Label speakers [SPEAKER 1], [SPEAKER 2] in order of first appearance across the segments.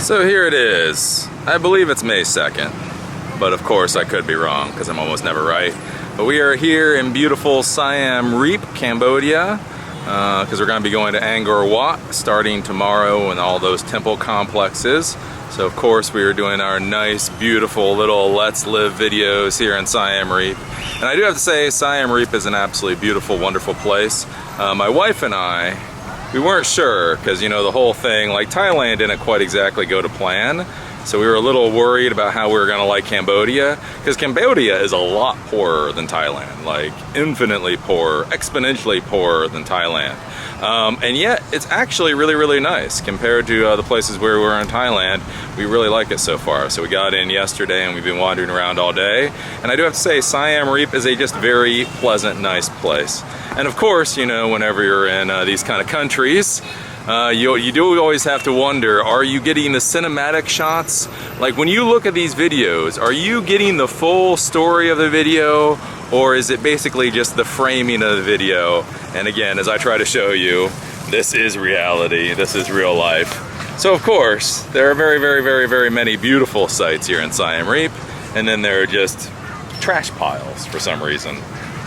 [SPEAKER 1] So here it is. I believe it's May 2nd, but of course I could be wrong because I'm almost never right. But we are here in beautiful Siem Reap, Cambodia, because we're going to be going to Angkor Wat starting tomorrow and all those temple complexes. So of course we are doing our nice, beautiful little Let's Live videos here in Siem Reap. And I do have to say, Siem Reap is an absolutely beautiful, wonderful place. My wife and I, we weren't sure because, you know, the whole thing, like Thailand didn't quite exactly go to plan. So we were a little worried about how we were going to like Cambodia, because Cambodia is a lot poorer than Thailand, like infinitely poorer, exponentially poorer than Thailand. And yet it's actually really, really nice compared to the places where we were in Thailand. We really like it so far. So we got in yesterday and we've been wandering around all day. And I do have to say, Siem Reap is a just very pleasant, nice place. And of course, you know, whenever you're in these kind of countries, you do always have to wonder, are you getting the cinematic shots? Like when you look at these videos, are you getting the full story of the video, or is it basically just the framing of the video? And again, as I try to show you, this is reality, this is real life. So of course, there are very, very, very, very many beautiful sights here in Siem Reap, and then there are just trash piles for some reason.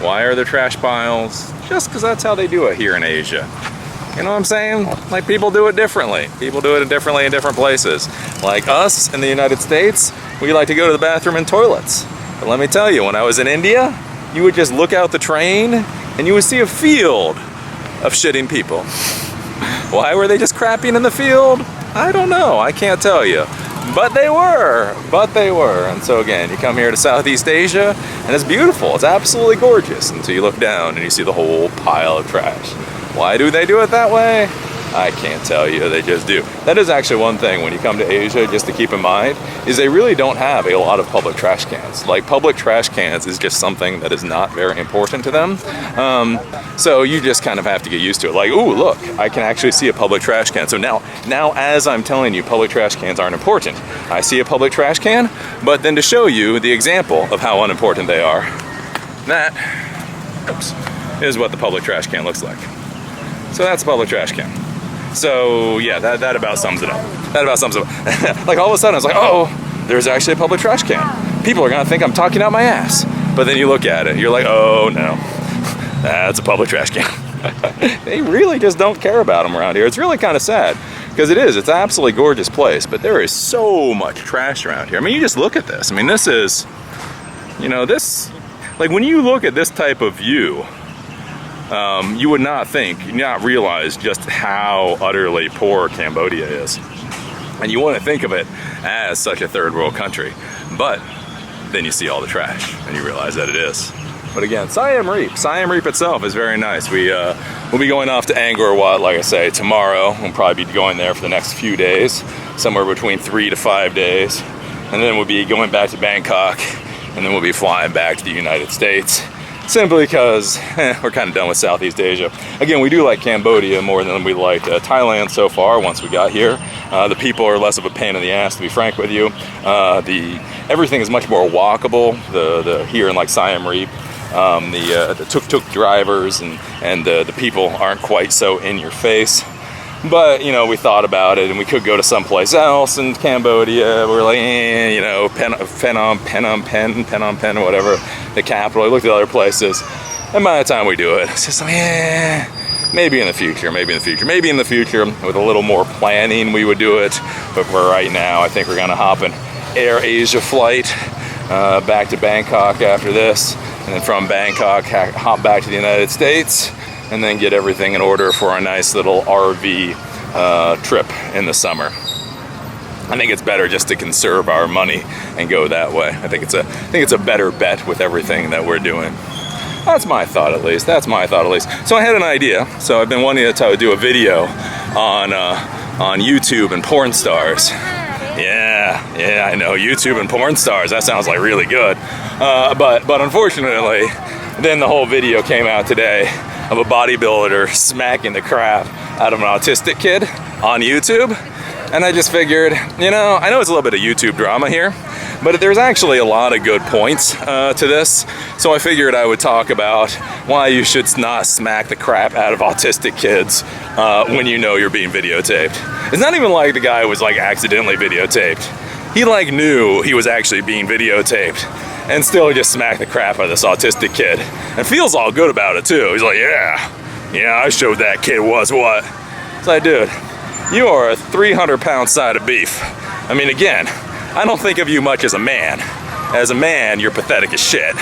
[SPEAKER 1] Why are there trash piles? Just because that's how they do it here in Asia. You know what I'm saying? Like, people do it differently. People do it differently in different places. Like us in the United States, we like to go to the bathroom in toilets. But let me tell you, when I was in India, you would just look out the train and you would see a field of shitting people. Why were they just crapping in the field? I don't know. I can't tell you. But they were. And so again, you come here to Southeast Asia and it's beautiful. It's absolutely gorgeous until you look down and you see the whole pile of trash. Why do they do it that way? I can't tell you, they just do. That is actually one thing when you come to Asia, just to keep in mind, is they really don't have a lot of public trash cans. Like, public trash cans is just something that is not very important to them. So you just kind of have to get used to it. Like, ooh, look, I can actually see a public trash can. So now as I'm telling you, public trash cans aren't important. I see a public trash can, but then to show you the example of how unimportant they are, that, oops, is what the public trash can looks like. So that's a public trash can. So yeah, that about sums it up. That about sums it up. Like, all of a sudden I was like, oh, there's actually a public trash can. People are gonna think I'm talking out my ass. But then you look at it, you're like, oh no, that's a public trash can. They really just don't care about them around here. It's really kind of sad, because it's an absolutely gorgeous place, but there is so much trash around here. I mean, you just look at this. I mean, this is, you know, this, like when you look at this type of view, you would not realize just how utterly poor Cambodia is. And you wouldn't think of it as such a third world country. But then you see all the trash and you realize that it is. But again, Siem Reap itself is very nice. We'll be going off to Angkor Wat, like I say, tomorrow. We'll probably be going there for the next few days, somewhere between 3 to 5 days. And then we'll be going back to Bangkok, and then we'll be flying back to the United States. Simply because we're kind of done with Southeast Asia. Again, we do like Cambodia more than we liked Thailand so far once we got here. The people are less of a pain in the ass, to be frank with you. Everything is much more walkable here in like Siem Reap. The tuk-tuk drivers and the people aren't quite so in your face. But, you know, we thought about it and we could go to someplace else in Cambodia. We're like, you know, Phnom Penh, or whatever, the capital. We looked at other places. And by the time we do it, it's just like, maybe in the future, maybe in the future with a little more planning we would do it. But for right now, I think we're going to hop an Air Asia flight back to Bangkok after this. And then from Bangkok, hop back to the United States. And then get everything in order for a nice little RV trip in the summer. I think it's better just to conserve our money and go that way. I think it's a better bet with everything that we're doing. That's my thought, at least. So I had an idea. So I've been wanting to do a video on YouTube and porn stars. Yeah, I know, YouTube and porn stars. That sounds like really good. But unfortunately, then the whole video came out today of a bodybuilder smacking the crap out of an autistic kid on YouTube. And I just figured, you know, I know it's a little bit of YouTube drama here, But there's actually a lot of good points to this, so I figured I would talk about why you should not smack the crap out of autistic kids when you know you're being videotaped. It's not even like the guy was like accidentally videotaped. He like knew he was actually being videotaped and still just smacked the crap out of this autistic kid and feels all good about it too. He's like, yeah, I showed that kid was what. It's like, dude, you are a 300-pound side of beef. I mean, again, I don't think of you much as a man. As a man, you're pathetic as shit.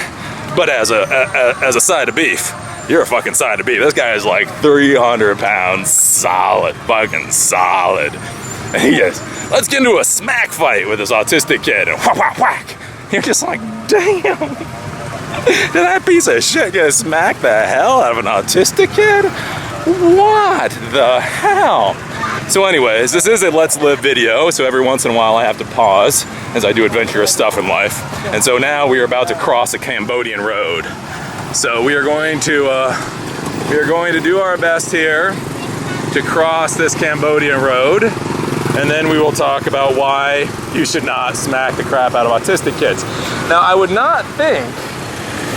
[SPEAKER 1] But as a side of beef, you're a fucking side of beef. This guy is like 300 pounds solid, fucking solid. And he just, let's get into a smack fight with this autistic kid and whack, whack, whack. You're just like, damn. Did that piece of shit just smack the hell out of an autistic kid? What the hell? So anyways, this is a Let's Live video, so every once in a while I have to pause as I do adventurous stuff in life. And so now we are about to cross a Cambodian road. So we are going to do our best here to cross this Cambodian road, and then we will talk about why you should not smack the crap out of autistic kids. Now, I would not think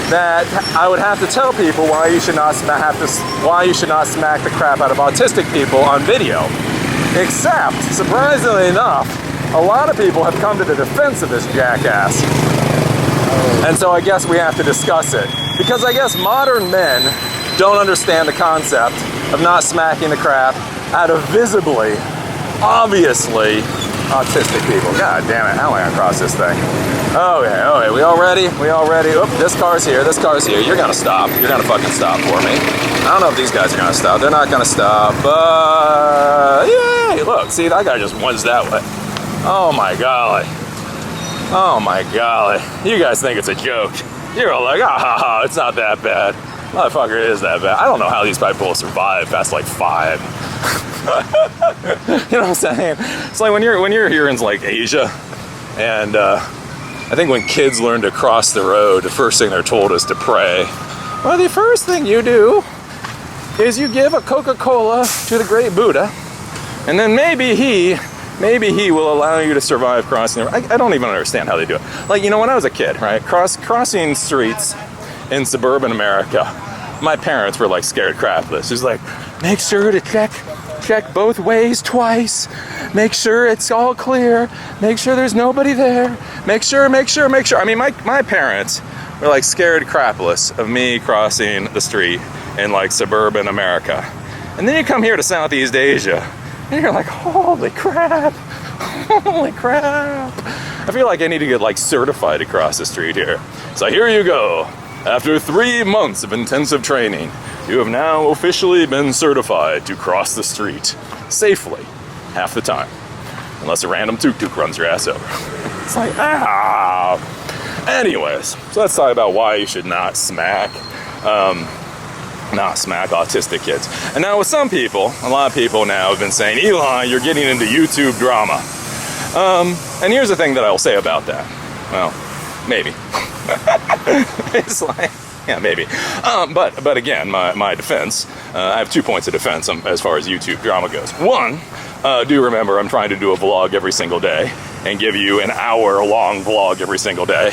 [SPEAKER 1] that I would have to tell people why you should not smack the crap out of autistic people on video. Except, surprisingly enough, a lot of people have come to the defense of this jackass. And so I guess we have to discuss it. Because I guess modern men don't understand the concept of not smacking the crap out of visibly, obviously, autistic people. God damn it, how am I gonna cross this thing? Okay, we all ready? Oop, this car's here. You're gonna stop. You're gonna fucking stop for me. I don't know if these guys are gonna stop. They're not gonna stop, but yay! Look, see, that guy just went that way. Oh my golly. You guys think it's a joke. You're all like, ah, it's not that bad. Motherfucker, it is that bad. I don't know how these people will survive past like 5. You know what I'm saying? It's like when you're here in like Asia, and I think when kids learn to cross the road, the first thing they're told is to pray. Well, the first thing you do is you give a Coca-Cola to the great Buddha, and then maybe he will allow you to survive crossing the road. I don't even understand how they do it. Like, you know, when I was a kid, right, crossing streets in suburban America, my parents were like scared crapless. It's like, make sure to check both ways twice. Make sure it's all clear. Make sure there's nobody there. Make sure. I mean, my parents were like scared crapless of me crossing the street in like suburban America. And then you come here to Southeast Asia, and you're like, holy crap. I feel like I need to get like certified to cross the street here. So here you go. After 3 months of intensive training, you have now officially been certified to cross the street safely half the time. Unless a random tuk-tuk runs your ass over. It's like, Anyways, so let's talk about why you should not smack autistic kids. And now with some people, a lot of people now have been saying, Elon, you're getting into YouTube drama. And here's the thing that I'll say about that. Well, maybe. It's like, yeah, maybe. But again, my defense, I have 2 points of defense as far as YouTube drama goes. One, do remember I'm trying to do a vlog every single day and give you an hour-long vlog every single day.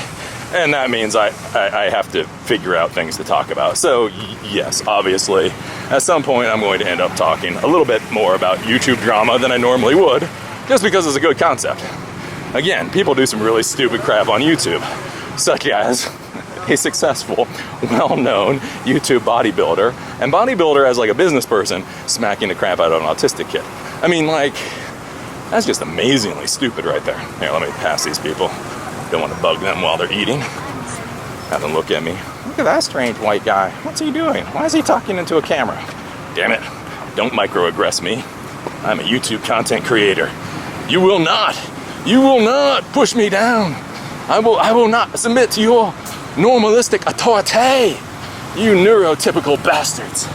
[SPEAKER 1] And that means I have to figure out things to talk about. So yes, obviously, at some point I'm going to end up talking a little bit more about YouTube drama than I normally would, just because it's a good concept. Again, people do some really stupid crap on YouTube, such as a successful, well-known YouTube bodybuilder, and bodybuilder as like a business person smacking the crap out of an autistic kid. I mean, like, that's just amazingly stupid right there. Here, let me pass these people. Don't want to bug them while they're eating. Have them look at me. Look at that strange white guy. What's he doing? Why is he talking into a camera? Damn it. Don't microaggress me. I'm a YouTube content creator. You will not push me down. I will not submit to your normalistic authority. You neurotypical bastards.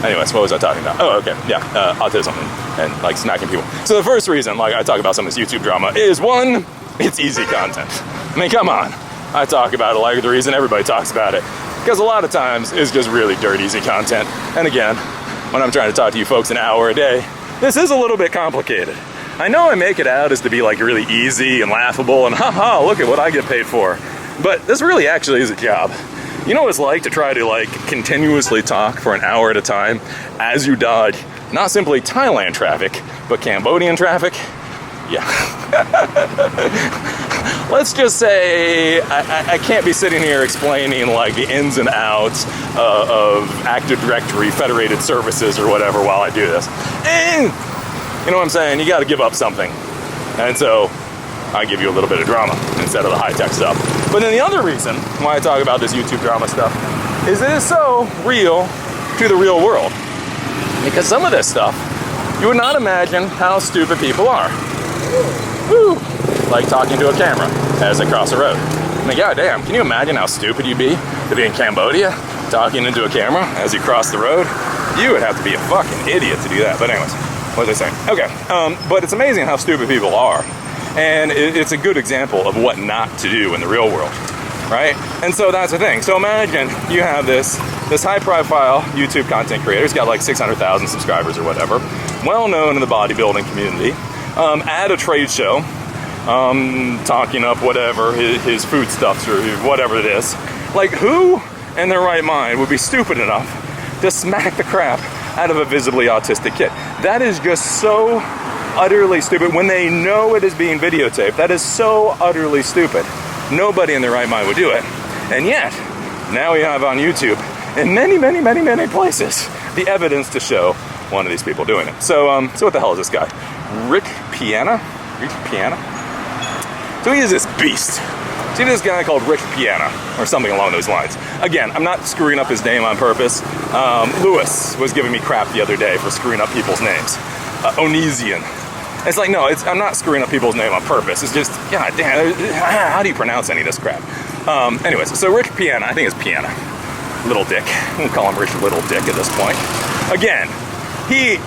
[SPEAKER 1] Anyways, what was I talking about? Oh, okay, yeah, autism and like smacking people. So the first reason, like, I talk about some of this YouTube drama is, one, it's easy content. I mean, come on. I talk about it like the reason everybody talks about it. Because a lot of times it's just really dirt easy content. And again, when I'm trying to talk to you folks an hour a day, this is a little bit complicated. I know I make it out as to be like really easy and laughable and haha, look at what I get paid for. But this really actually is a job. You know what it's like to try to like continuously talk for an hour at a time as you dodge not simply Thailand traffic, but Cambodian traffic? Yeah. Let's just say I can't be sitting here explaining like the ins and outs of Active Directory Federated Services or whatever while I do this. And you know what I'm saying? You got to give up something. And so I give you a little bit of drama instead of the high-tech stuff. But then the other reason why I talk about this YouTube drama stuff is it is so real to the real world. Because some of this stuff, you would not imagine how stupid people are. Woo! Like talking to a camera as they cross the road. I mean, goddamn, can you imagine how stupid you'd be to be in Cambodia talking into a camera as you cross the road? You would have to be a fucking idiot to do that. But anyways, what was I saying? Okay, but it's amazing how stupid people are. And it's a good example of what not to do in the real world, right? And so that's the thing. So imagine you have this high-profile YouTube content creator. He's got like 600,000 subscribers or whatever, well-known in the bodybuilding community, at a trade show, talking up whatever, his foodstuffs or whatever it is. Like, who in their right mind would be stupid enough to smack the crap out of a visibly autistic kid? That is just so utterly stupid when they know it is being videotaped. That is so utterly stupid. Nobody in their right mind would do it. And yet, now we have on YouTube, in many, many, many, many places, the evidence to show one of these people doing it. So what the hell is this guy? Rick Piana? So he is this beast. See this guy called Rick Piana, or something along those lines. Again, I'm not screwing up his name on purpose. Lewis was giving me crap the other day for screwing up people's names. Onesian. It's like, no, I'm not screwing up people's name on purpose. It's just, god damn, how do you pronounce any of this crap? Anyways, so Rich Piana, I think it's Piana. Little Dick. We'll call him Rich Little Dick at this point. Again, he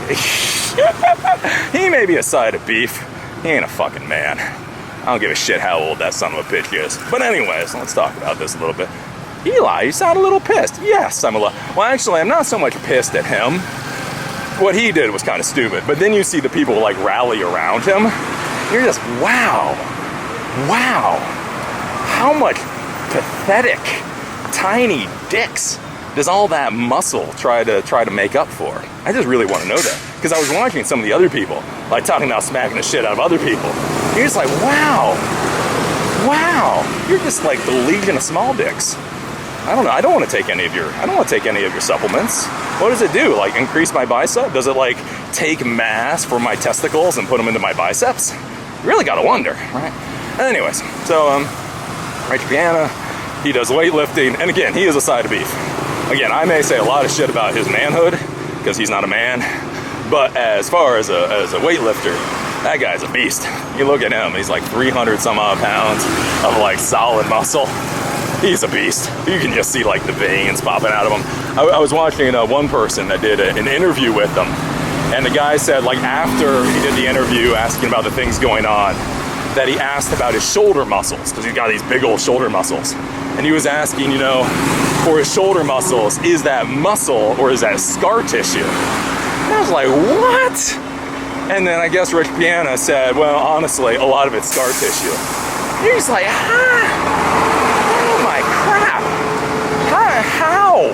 [SPEAKER 1] may be a side of beef. He ain't a fucking man. I don't give a shit how old that son of a bitch is. But anyways, let's talk about this a little bit. Eli, you sound a little pissed. Yes, I'm a little. Well, actually, I'm not so much pissed at him. What he did was kind of stupid. But then you see the people like rally around him. You're just, wow. How much pathetic, tiny dicks does all that muscle try to make up for? I just really want to know that. Because I was watching some of the other people, like talking about smacking the shit out of other people. You're just like, wow. You're just like the Legion of Small Dicks. I don't know. I don't want to take any of your supplements. What does it do? Like increase my bicep? Does it like take mass from my testicles and put them into my biceps? You really gotta wonder, right? Anyways, so Rich Piana, he does weightlifting, and again, he is a side of beef. Again, I may say a lot of shit about his manhood because he's not a man, but as far as a weightlifter, that guy's a beast. You look at him, he's like 300 some odd pounds of like solid muscle. He's a beast. You can just see like the veins popping out of him. I was watching one person that did an interview with him, and the guy said like after he did the interview asking about the things going on, that he asked about his shoulder muscles, because he's got these big old shoulder muscles. And he was asking, you know, for his shoulder muscles, is that muscle or is that scar tissue? And I was like, what? And then I guess Rich Piana said, well, honestly, a lot of it's scar tissue. And you're just like, oh my crap. How?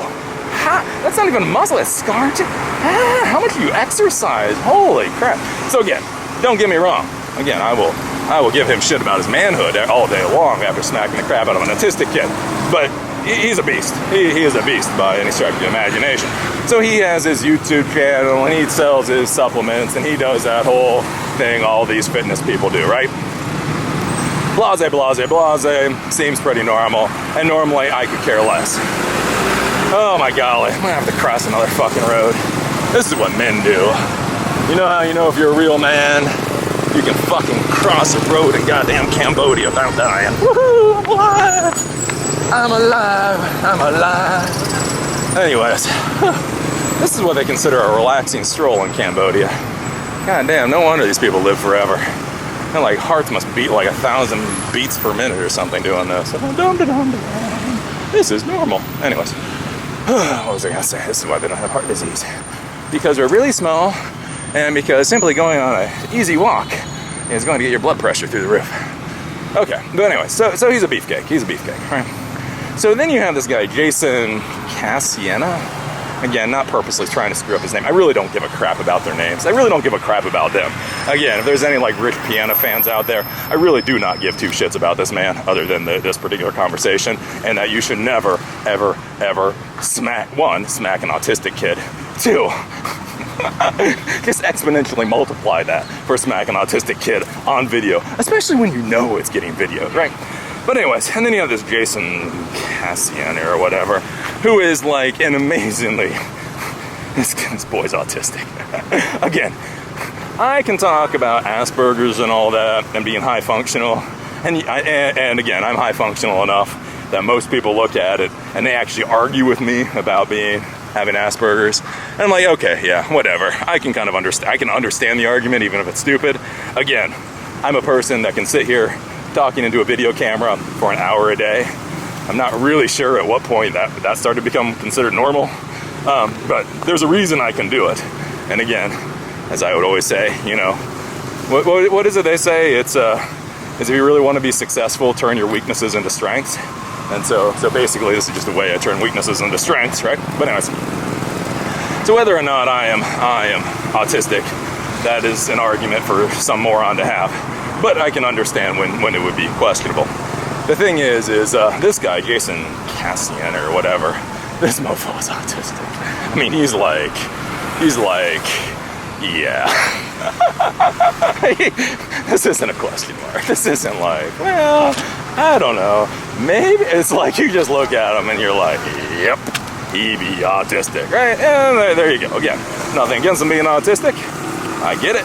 [SPEAKER 1] That's not even muscle, that's scar tissue. How much do you exercise? Holy crap. So again, don't get me wrong. Again, I will give him shit about his manhood all day long after smacking the crap out of an autistic kid. But he's a beast. He is a beast by any stretch of the imagination. So he has his YouTube channel and he sells his supplements and he does that whole thing all these fitness people do, right? Blase, blase, blase. Seems pretty normal. And normally I could care less. Oh my golly, I'm gonna have to cross another fucking road. This is what men do. You know how you know if you're a real man? You can fucking cross a road in goddamn Cambodia without dying. Woohoo! I'm alive! I'm alive! Anyways, this is what they consider a relaxing stroll in Cambodia. Goddamn, no wonder these people live forever. And like hearts must beat like 1,000 beats per minute or something doing this. This is normal. Anyways, what was I gonna say? This is why they don't have heart disease. Because they're really small, and because simply going on an easy walk is going to get your blood pressure through the roof. Okay, but anyway, so he's a beefcake. He's a beefcake, right? So then you have this guy, Jason Cassiena. Again, not purposely trying to screw up his name. I really don't give a crap about their names. I really don't give a crap about them. Again, if there's any like Rich Piana fans out there, I really do not give two shits about this man other than this particular conversation, and that you should never, ever, ever smack an autistic kid. 2, just exponentially multiply that for smack an autistic kid on video, especially when you know it's getting videoed, right? But anyways, and then you have this Jason Cassian or whatever, who is like an amazingly, this boy's autistic. Again, I can talk about Asperger's and all that and being high functional, and again, I'm high functional enough that most people look at it and they actually argue with me about having Asperger's. And I'm like, okay, yeah, whatever. I can kind of understand the argument even if it's stupid. Again, I'm a person that can sit here talking into a video camera for an hour a day. I'm not really sure at what point that started to become considered normal, but there's a reason I can do it. And again, as I would always say, you know, what is it they say? It's if you really want to be successful, turn your weaknesses into strengths. And so basically this is just a way I turn weaknesses into strengths, right? But anyways, so whether or not I am autistic, that is an argument for some moron to have. But I can understand when it would be questionable. The thing is this guy, Jason Cassian or whatever, this mofo is autistic. I mean, he's like, yeah. This isn't a question mark. This isn't like, well, I don't know. Maybe it's like you just look at him and you're like, yep, he be autistic, right? And there you go. Again, nothing against him being autistic. I get it.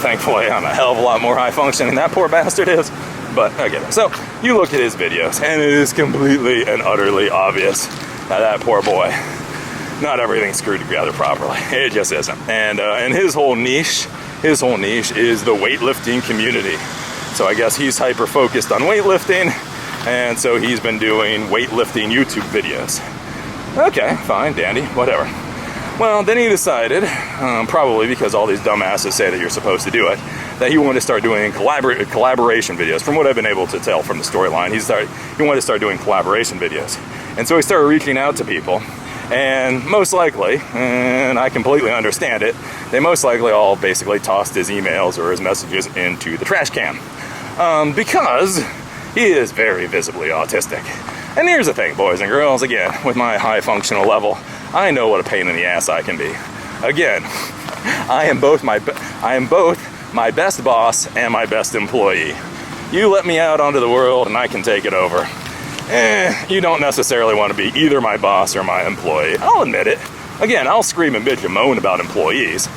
[SPEAKER 1] Thankfully, I'm a hell of a lot more high functioning than that poor bastard is, but I get it. So you look at his videos, and it is completely and utterly obvious that poor boy, not everything's screwed together properly. It just isn't. And his whole niche is the weightlifting community. So I guess he's hyper focused on weightlifting, and so he's been doing weightlifting YouTube videos. Okay, fine, dandy, whatever. Well, then he decided, probably because all these dumbasses say that you're supposed to do it, that he wanted to start doing collaboration videos. From what I've been able to tell from the storyline, he wanted to start doing collaboration videos. And so he started reaching out to people, and most likely, and I completely understand it, they most likely all basically tossed his emails or his messages into the trash can. Because he is very visibly autistic. And here's the thing, boys and girls, again, with my high functional level, I know what a pain in the ass I can be. Again, I am both my best boss and my best employee. You let me out onto the world and I can take it over. You don't necessarily want to be either my boss or my employee. I'll admit it. Again, I'll scream and bitch and moan about employees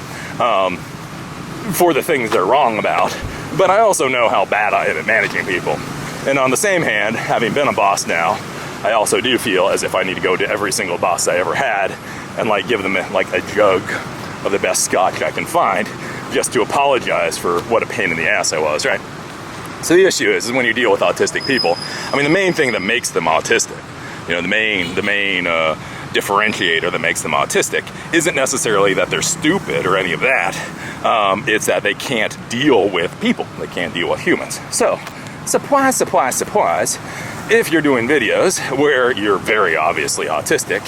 [SPEAKER 1] for the things they're wrong about, but I also know how bad I am at managing people. And on the same hand, having been a boss now, I also do feel as if I need to go to every single boss I ever had and like give them like a jug of the best scotch I can find just to apologize for what a pain in the ass I was, right? So the issue is when you deal with autistic people, I mean, the main thing that makes them autistic, you know, the main differentiator that makes them autistic isn't necessarily that they're stupid or any of that. It's that they can't deal with people. They can't deal with humans. So, surprise, surprise, surprise, if you're doing videos where you're very obviously autistic,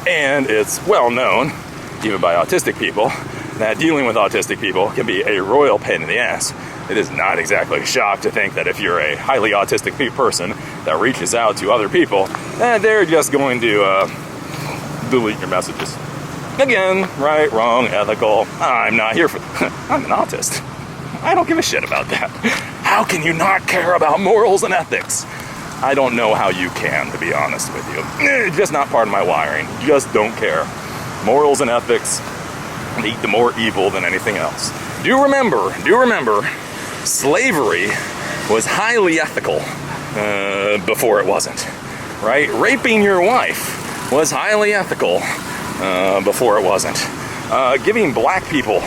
[SPEAKER 1] and it's well known, even by autistic people, that dealing with autistic people can be a royal pain in the ass. It is not exactly a shock to think that if you're a highly autistic person that reaches out to other people, they're just going to delete your messages. Again, right, wrong, ethical, I'm not here for I'm an autist. I don't give a shit about that. How can you not care about morals and ethics? I don't know how you can, to be honest with you. It's just not part of my wiring. Just don't care. Morals and ethics lead to more evil than anything else. Do remember, slavery was highly ethical before it wasn't, right? Raping your wife was highly ethical before it wasn't. Giving black people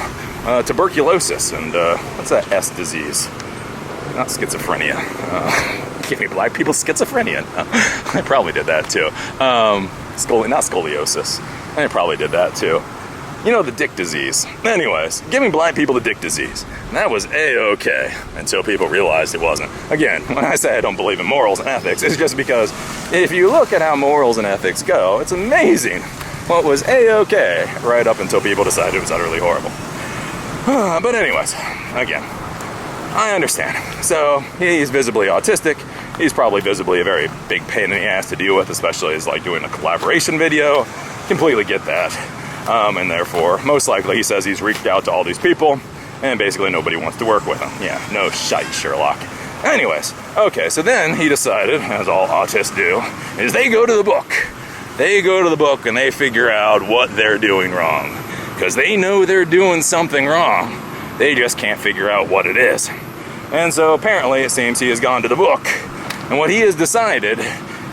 [SPEAKER 1] tuberculosis and what's that S disease? Not schizophrenia. Giving black people schizophrenia. I probably did that too. Not scoliosis. I probably did that too. You know, the dick disease. Anyways, giving blind people the dick disease. And that was A-okay until people realized it wasn't. Again, when I say I don't believe in morals and ethics, it's just because if you look at how morals and ethics go, it's amazing what was A-okay right up until people decided it was utterly horrible. But anyways, again, I understand. So he's visibly autistic. He's probably visibly a very big pain in the ass to deal with, especially as like doing a collaboration video. Completely get that. And therefore, most likely, he says he's reached out to all these people, and basically nobody wants to work with him. Yeah, no shite, Sherlock. Anyways, okay, so then he decided, as all autists do, is they go to the book. They go to the book and they figure out what they're doing wrong. Because they know they're doing something wrong. They just can't figure out what it is. And so apparently it seems he has gone to the book. And what he has decided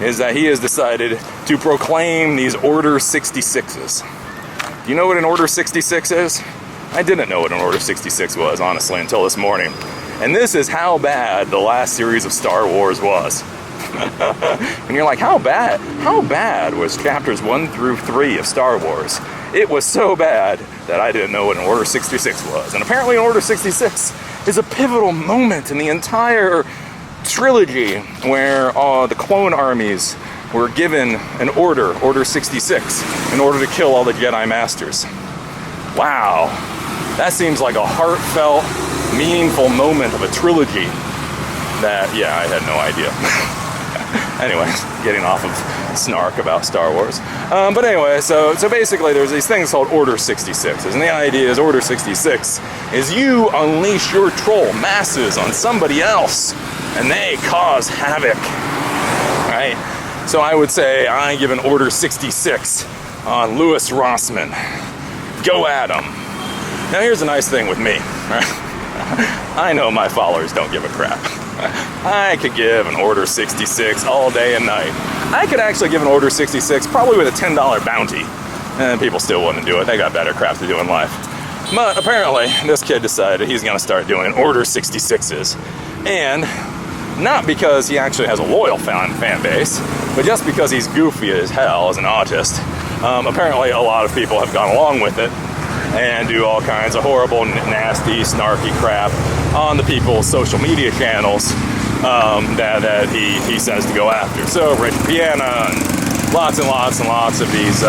[SPEAKER 1] is that he has decided to proclaim these Order 66s. Do you know what an Order 66 is? I didn't know what an Order 66 was, honestly, until this morning. And this is how bad the last series of Star Wars was. And you're like, how bad? How bad was chapters 1 through 3 of Star Wars? It was so bad that I didn't know what an Order 66 was. And apparently an Order 66 is a pivotal moment in the entire trilogy where the clone armies were given an order, Order 66, in order to kill all the Jedi Masters. Wow. That seems like a heartfelt, meaningful moment of a trilogy that, yeah, I had no idea. Anyway, getting off of snark about Star Wars. But anyway, so basically there's these things called Order 66s. And the idea is Order 66 is you unleash your troll masses on somebody else, and they cause havoc, right? So I would say I give an Order 66 on Louis Rossmann. Go at him. Now here's the nice thing with me, right? I know my followers don't give a crap. I could give an Order 66 all day and night. I could actually give an Order 66 probably with a $10 bounty, and people still wouldn't do it. They got better crap to do in life. But apparently, this kid decided he's gonna start doing Order 66s. And not because he actually has a loyal fan base, but just because he's goofy as hell as an autist. Apparently a lot of people have gone along with it and do all kinds of horrible, nasty, snarky crap on the people's social media channels that he says to go after. So Rich Piana and lots of these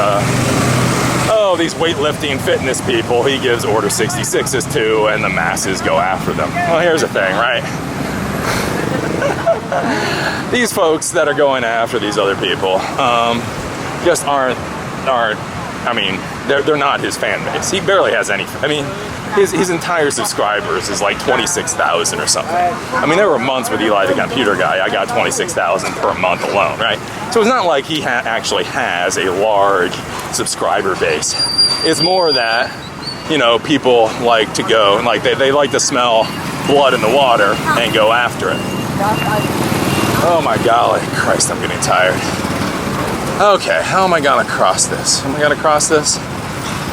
[SPEAKER 1] these weightlifting fitness people he gives Order 66s to, and the masses go after them. Well, here's the thing, right? These folks that are going after these other people just aren't. I mean, they're not his fan base. He barely has any. I mean, his entire subscribers is like 26,000 or something. I mean, there were months with Eli the Computer Guy. I got 26,000 per month alone, right? So it's not like he actually has a large subscriber base. It's more that, you know, people like to go and like they like to smell blood in the water and go after it. Oh my golly, Christ, I'm getting tired. Okay, how am I gonna cross this? Am I gonna cross this?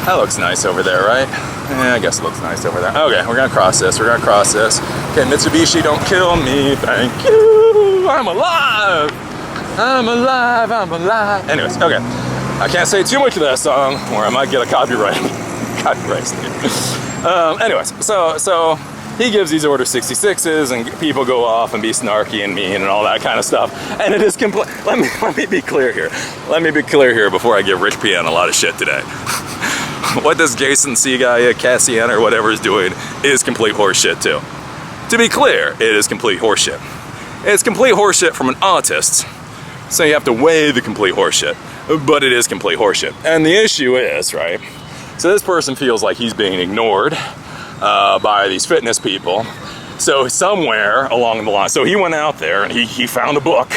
[SPEAKER 1] That looks nice over there, right? Yeah, I guess it looks nice over there. Okay, we're gonna cross this, Okay, Mitsubishi, don't kill me, thank you. I'm alive. Anyways, okay. I can't say too much of that song or I might get a copyright. Anyways, so he gives these Order 66s, and people go off and be snarky and mean and all that kind of stuff. And it is complete. Let me be clear here. Let me be clear here before I give Rich Piana a lot of shit today. What this Jason Segaya, Cassian, or whatever is doing is complete horseshit too. To be clear, it is complete horseshit. It's complete horseshit from an autist, so you have to weigh the complete horseshit. But it is complete horseshit. And the issue is, right, so this person feels like he's being ignored by these fitness people. So somewhere along the line, so he went out there and he found a book.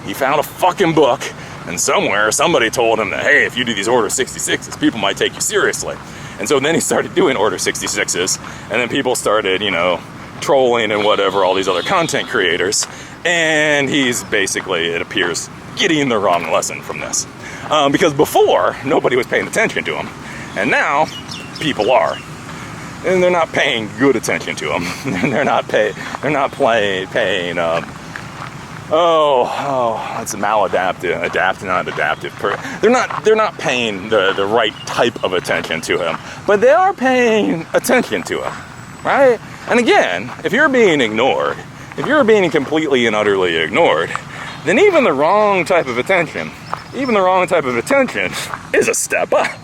[SPEAKER 1] He found a fucking book, and somewhere somebody told him that, hey, if you do these Order 66s, people might take you seriously. And so then he started doing Order 66s, and then people started, you know, trolling and whatever, all these other content creators, and he's basically, it appears, getting the wrong lesson from this. Because before, nobody was paying attention to him, and now people are. And they're not paying good attention to him. They're not paying it's maladaptive, adaptive, not adaptive. They're not paying the right type of attention to him, but they are paying attention to him, right? And again, if you're being ignored, if you're being completely and utterly ignored, then even the wrong type of attention is a step up.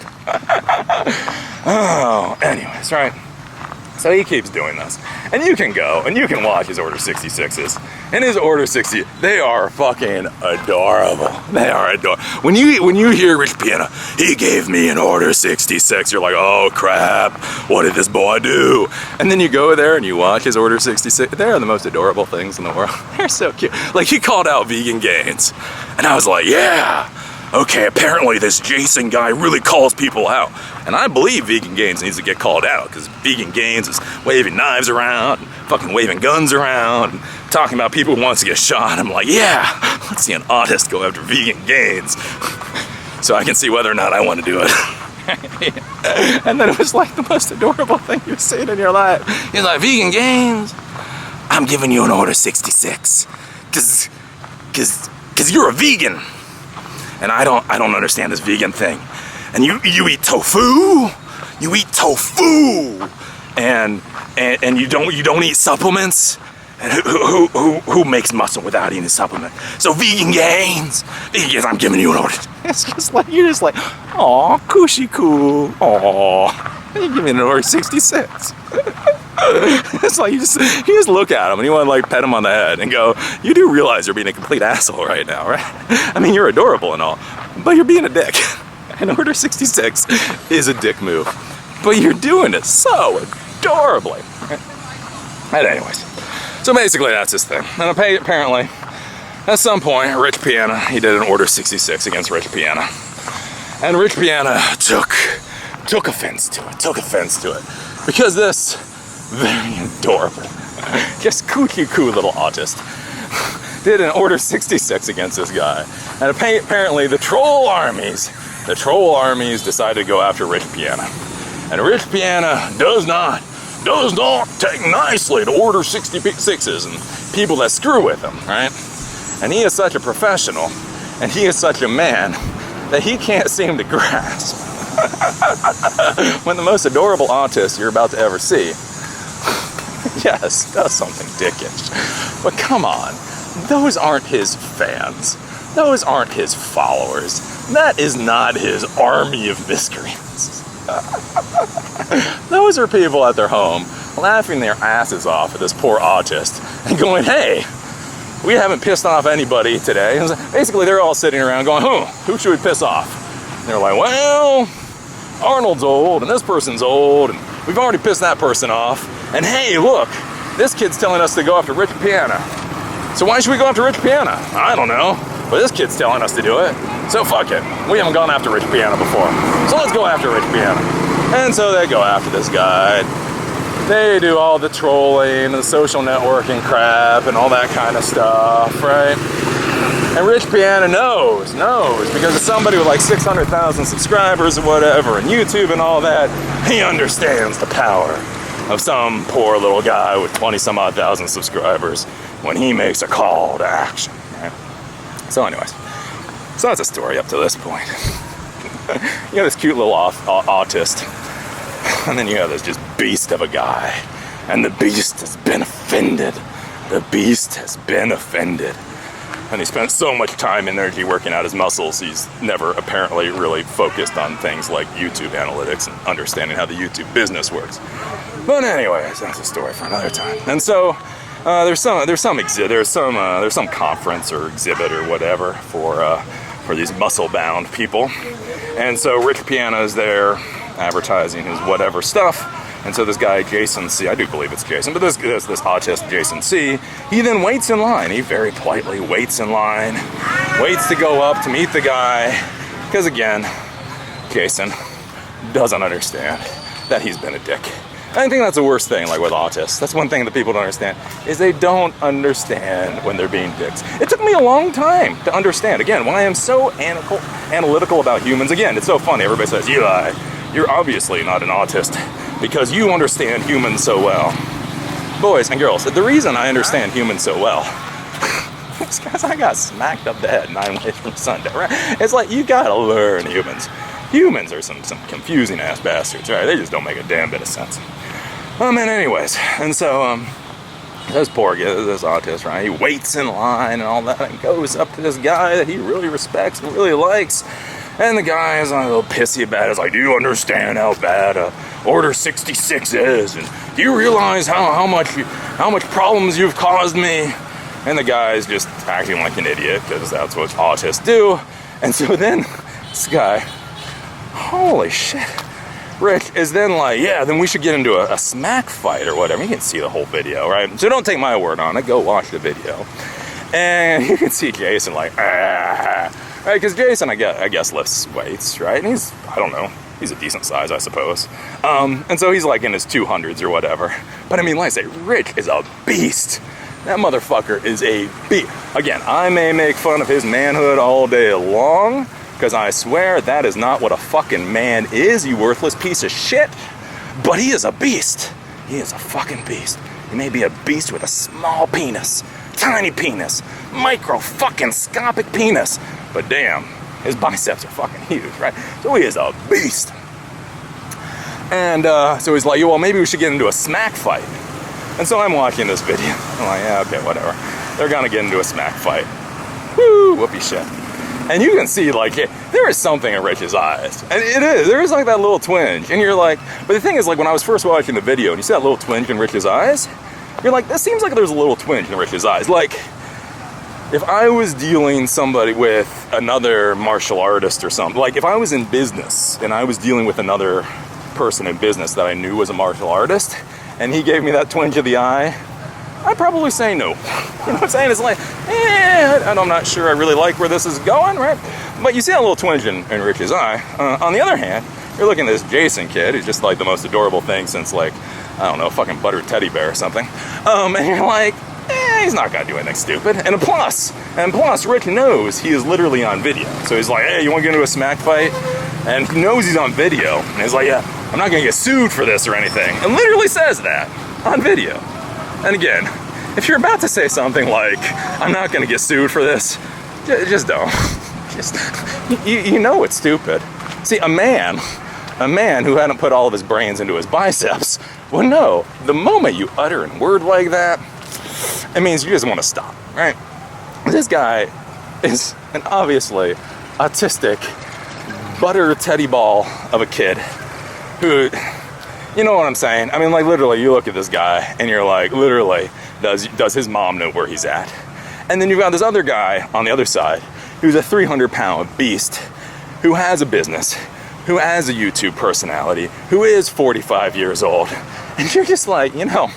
[SPEAKER 1] Anyways, right? So he keeps doing this. And you can go and you can watch his Order 66s. And his Order 60, they are fucking adorable. They are adorable. When you hear Rich Piana, he gave me an Order 66, you're like, oh crap, what did this boy do? And then you go there and you watch his Order 66. They are the most adorable things in the world. They're so cute. Like, he called out vegan gains. And I was like, yeah. Okay, apparently this Jason guy really calls people out. And I believe Vegan Gains needs to get called out, because Vegan Gains is waving knives around, and fucking waving guns around, and talking about people who wants to get shot. I'm like, yeah, let's see an autist go after Vegan Gains. So I can see whether or not I want to do it. And then it was like the most adorable thing you've seen in your life. He's like, Vegan Gains, I'm giving you an Order 66. Cause you're a vegan. And I don't understand this vegan thing. And you eat tofu? You eat tofu! And you don't eat supplements? And who makes muscle without eating a supplement? So Vegan Gains, I'm giving you an order. It's just like, you're just like, aw, cushy cool, aw. You give me an Order 66. It's like you just look at him and you want to like pet him on the head and go, you do realize you're being a complete asshole right now, right? I mean, you're adorable and all, but you're being a dick. And Order 66 is a dick move, but you're doing it so adorably. And anyways, so basically that's his thing. And apparently, at some point, Rich Piana, he did an Order 66 against Rich Piana. And Rich Piana took offense to it. Because this very adorable, just cookie little autist did an Order 66 against this guy. And apparently the troll armies decided to go after Rich Piana. And Rich Piana does not take nicely to Order 66s and people that screw with him, right? And he is such a professional, and he is such a man, that he can't seem to grasp when the most adorable autist you're about to ever see, yes, does something dickish. But come on, those aren't his fans. Those aren't his followers. That is not his army of miscreants. Those are people at their home laughing their asses off at this poor autist and going, hey, we haven't pissed off anybody today. And basically, they're all sitting around going, who should we piss off? And they're like, well, Arnold's old, and this person's old, and we've already pissed that person off. And hey, look, this kid's telling us to go after Rich Piana. So why should we go after Rich Piana? I don't know, but this kid's telling us to do it. So fuck it. We haven't gone after Rich Piana before. So let's go after Rich Piana. And so they go after this guy. They do all the trolling and the social networking crap and all that kind of stuff, right? And Rich Piana knows, because it's somebody with like 600,000 subscribers or whatever, and YouTube and all that, he understands the power of some poor little guy with 20-some-odd thousand subscribers when he makes a call to action, right? So anyways, so that's a story up to this point. You have this cute little autist, and then you have this just beast of a guy, and the beast has been offended. The beast has been offended. And he spent so much time and energy working out his muscles, he's never apparently really focused on things like YouTube analytics and understanding how the YouTube business works. But anyways, that's a story for another time. And so there's some conference or exhibit or whatever for these muscle-bound people. And so Rich Piana is there advertising his whatever stuff. And so this guy, Jason C., I do believe it's Jason, but this autist, Jason C., he then waits in line. He very politely waits in line, waits to go up to meet the guy, because again, Jason doesn't understand that he's been a dick. I think that's the worst thing, like with autists. That's one thing that people don't understand, is they don't understand when they're being dicks. It took me a long time to understand, again, why I'm so analytical about humans. Again, it's so funny. Everybody says, Eli, you're obviously not an autist, because you understand humans so well. Boys and girls, the reason I understand humans so well Because I got smacked up the head 9 ways from Sunday, right? It's like, you gotta learn humans. Humans are some confusing ass bastards, right? They just don't make a damn bit of sense. And anyways, and so, this poor guy, this autist, right? He waits in line and all that and goes up to this guy that he really respects and really likes. And the guy is a little pissy about it. It's like, do you understand how bad Order 66 is? And do you realize how much problems you've caused me? And the guy is just acting like an idiot because that's what autists do. And so then this guy, holy shit, Rick is then like, yeah, then we should get into a smack fight or whatever. You can see the whole video, right? So don't take my word on it. Go watch the video. And you can see Jason like, right? Because Jason, I guess, lifts weights, right? And he's, I don't know, he's a decent size, I suppose. And so he's like in his 200s or whatever. But I mean, like I say, Rick is a beast. That motherfucker is a beast. Again, I may make fun of his manhood all day long, because I swear that is not what a fucking man is, you worthless piece of shit. But he is a beast. He is a fucking beast. He may be a beast with a small penis, tiny penis, micro fucking scopic penis. But damn, his biceps are fucking huge, right? So he is a beast. And so he's like, well, maybe we should get into a smack fight. And so I'm watching this video. I'm like, yeah, okay, whatever. They're gonna get into a smack fight. Woo, whoopee shit. And you can see, like, there is something in Rich's eyes. And it is. There is, like, that little twinge. And you're like, but the thing is, like, when I was first watching the video and you see that little twinge in Rich's eyes, you're like, this seems like there's a little twinge in Rich's eyes. Like, if I was dealing somebody with another martial artist or something, like, if I was in business and I was dealing with another person in business that I knew was a martial artist, and he gave me that twinge of the eye, I'd probably say no. You know what I'm saying? It's like, I'm not sure I really like where this is going, right? But you see that little twinge in Rich's eye. On the other hand, you're looking at this Jason kid, who's just like the most adorable thing since, like, I don't know, a fucking buttered teddy bear or something. And you're like, he's not gonna do anything stupid. And plus, Rich knows he is literally on video. So he's like, hey, you wanna get into a smack fight? And he knows he's on video. And he's like, yeah, I'm not gonna get sued for this or anything. And literally says that on video. And again, if you're about to say something like, I'm not gonna get sued for this, just don't. Just, you know it's stupid. See, a man who hadn't put all of his brains into his biceps would know the moment you utter a word like that, it means you just want to stop, right? This guy is an obviously autistic butter teddy ball of a kid who, you know what I'm saying? I mean, like, literally, you look at this guy and you're like, literally, does his mom know where he's at? And then you've got this other guy on the other side who's a 300-pound beast who has a business, who has a YouTube personality, who is 45 years old. And you're just like, you know,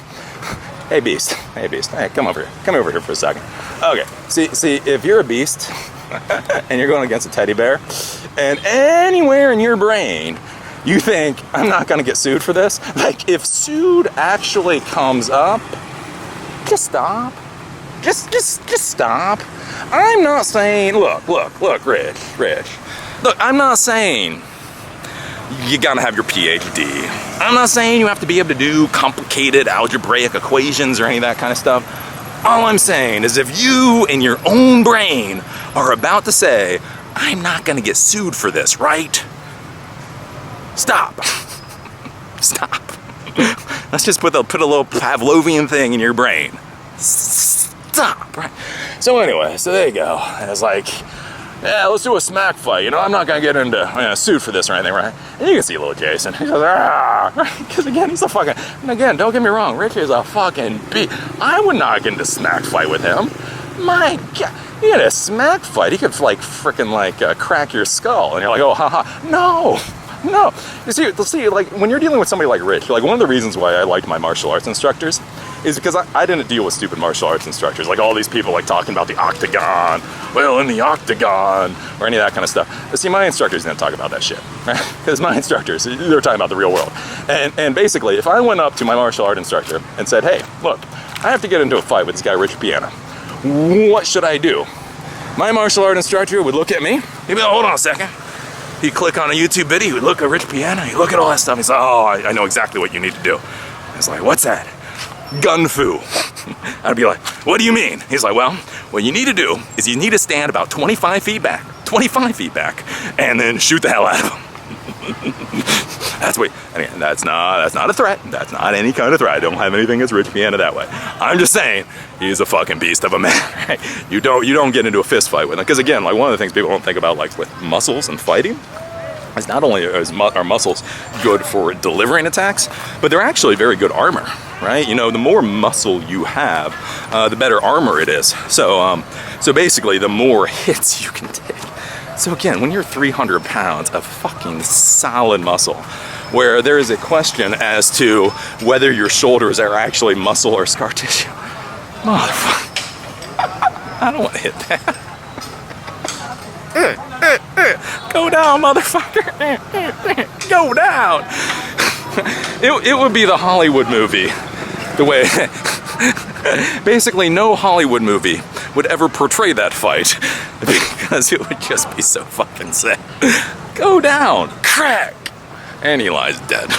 [SPEAKER 1] hey beast, hey, come over here for a second. Okay, see, if you're a beast and you're going against a teddy bear, and anywhere in your brain you think, I'm not gonna get sued for this, like, if sued actually comes up, just stop. Just stop. I'm not saying, look, Rich. Look, I'm not saying you gotta have your PhD. I'm not saying you have to be able to do complicated algebraic equations or any of that kind of stuff. All I'm saying is if you in your own brain are about to say, I'm not gonna get sued for this, right? Stop. Stop. Let's just put a little Pavlovian thing in your brain. Stop, right? So anyway, so there you go. And it's like, yeah, let's do a smack fight. You know, I'm not gonna get into sued for this or anything, right? And you can see little Jason. He goes, because again, he's a fucking. And again, don't get me wrong, Rich is a fucking beast. I would not get into a smack fight with him. My God, you get a smack fight. He could like freaking like crack your skull, and you're like, oh, haha, no. You see, like, when you're dealing with somebody like Rich, like, one of the reasons why I liked my martial arts instructors is because I didn't deal with stupid martial arts instructors, like all these people like talking about the octagon, well, in the octagon, or any of that kind of stuff. But see, my instructors didn't talk about that shit, right? Because my instructors, they're talking about the real world. And basically, if I went up to my martial art instructor and said, hey, look, I have to get into a fight with this guy, Rich Piana. What should I do? My martial art instructor would look at me, he'd be like, hold on a second. He'd click on a YouTube video, he'd look at Rich Piana, he'd look at all that stuff, he's like, oh, I know exactly what you need to do. It's like, what's that? Gun fu. I'd be like, what do you mean? He's like, well, what you need to do is you need to stand about 25 feet back, and then shoot the hell out of him. That's what, again, that's not a threat. That's not any kind of threat. I don't have anything against Rich Piana that way. I'm just saying, he's a fucking beast of a man, right? You don't get into a fist fight with him. Because again, like one of the things people don't think about, like with muscles and fighting, is not only are muscles good for delivering attacks, but they're actually very good armor, right? You know, the more muscle you have, the better armor it is. So basically, the more hits you can take. So again, when you're 300 pounds of fucking solid muscle, where there is a question as to whether your shoulders are actually muscle or scar tissue, motherfucker, I don't want to hit that. Go down, motherfucker. Go down. It would be the Hollywood movie. The way, basically no Hollywood movie would ever portray that fight because it would just be so fucking sad. Go down, crack, and Eli's dead.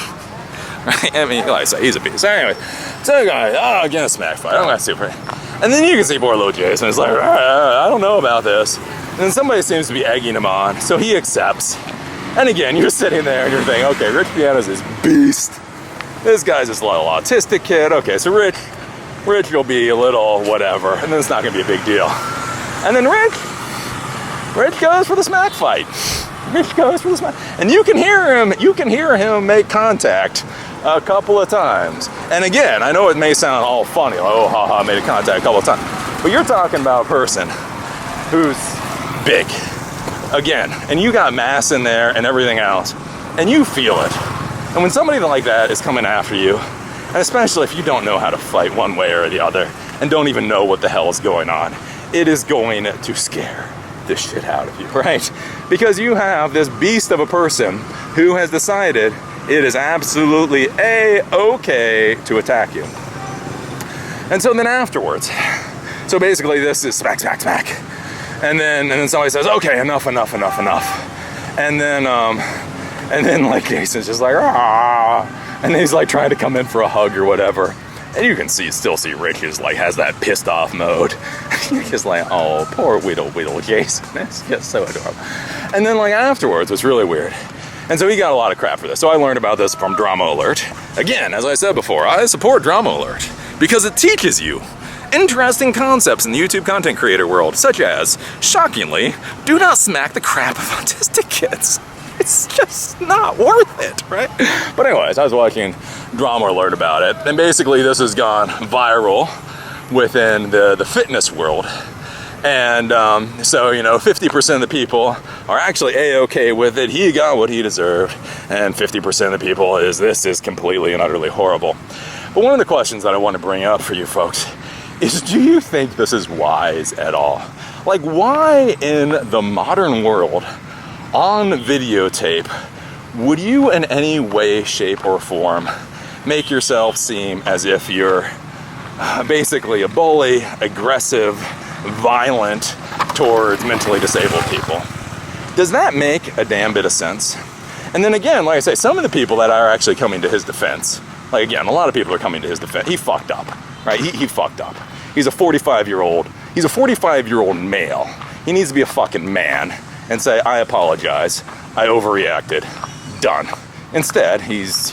[SPEAKER 1] Right? I mean, like I say, he's a beast. So anyway, so guys, again a smack fight. I'm gonna super. And then you can see poor little Jason is like, I don't know about this. And then somebody seems to be egging him on, so he accepts. And again, you're sitting there and you're thinking, okay, Rich Piana's this beast. This guy's this little autistic kid. Okay, so Rich will be a little whatever, and then it's not gonna be a big deal. And then Rich goes for the smack fight. Rich goes for the smack, and you can hear him make contact a couple of times. And again, I know it may sound all funny, like, oh, haha, made a contact a couple of times, but you're talking about a person who's big, again, and you got mass in there and everything else, and you feel it. And when somebody like that is coming after you, and especially if you don't know how to fight one way or the other, and don't even know what the hell is going on, it is going to scare the shit out of you, right? Because you have this beast of a person who has decided it is absolutely A-okay to attack you. And so then afterwards, so basically this is smack, smack, smack. And then somebody says, okay, enough. And then like Jason's just like, ah, and he's like trying to come in for a hug or whatever. And you can still see Rich is like, has that pissed off mode. You're just like, oh, poor little Jason. It's just so adorable. And then like afterwards, it's really weird. And so he got a lot of crap for this. So I learned about this from Drama Alert. Again, as I said before, I support Drama Alert because it teaches you interesting concepts in the YouTube content creator world, such as, shockingly, do not smack the crap of autistic kids. It's just not worth it, right? But anyways, I was watching Drama Alert about it, and basically this has gone viral within the fitness world. And so, you know, 50% of the people are actually A-okay with it. He got what he deserved. And 50% of the people this is completely and utterly horrible. But one of the questions that I want to bring up for you folks is, do you think this is wise at all? Like, why in the modern world, on videotape, would you in any way, shape, or form make yourself seem as if you're basically a bully, aggressive, violent towards mentally disabled people? Does that make a damn bit of sense? And then again, like I say, some of the people that are actually coming to his defense, like again, a lot of people are coming to his defense. He fucked up, right? He fucked up. He's a 45-year-old male. He needs to be a fucking man and say, I apologize, I overreacted, done. Instead, he's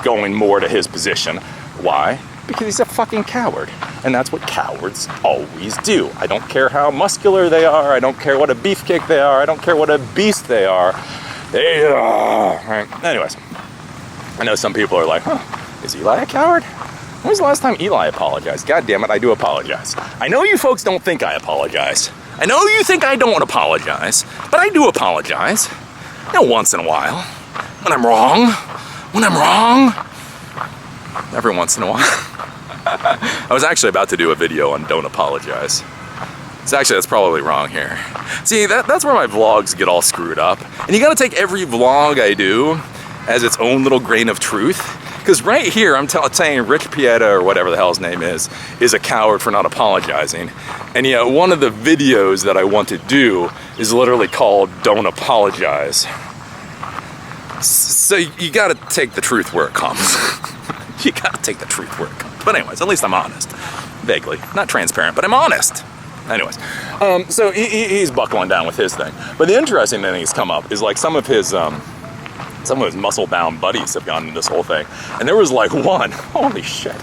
[SPEAKER 1] going more to his position. Why? Because he's a fucking coward. And that's what cowards always do. I don't care how muscular they are, I don't care what a beefcake they are, I don't care what a beast they are. They are, right? Anyways, I know some people are like, huh, is Eli a coward? When was the last time Eli apologized? God damn it, I do apologize. I know you folks don't think I apologize. I know you think I don't apologize, but I do apologize. You know, once in a while. When I'm wrong. Every once in a while. I was actually about to do a video on don't apologize. That's probably wrong here. See, that's where my vlogs get all screwed up. And you gotta take every vlog I do as its own little grain of truth. Because right here, I'm saying Rich Pieta, or whatever the hell his name is a coward for not apologizing. And yet, one of the videos that I want to do is literally called Don't Apologize. So you gotta take the truth where it comes. You gotta take the truth where it comes. But anyways, at least I'm honest. Vaguely. Not transparent, but I'm honest. Anyways, so he's buckling down with his thing. But the interesting thing that's come up is like some of his muscle-bound buddies have gone into this whole thing. And there was like one, holy shit,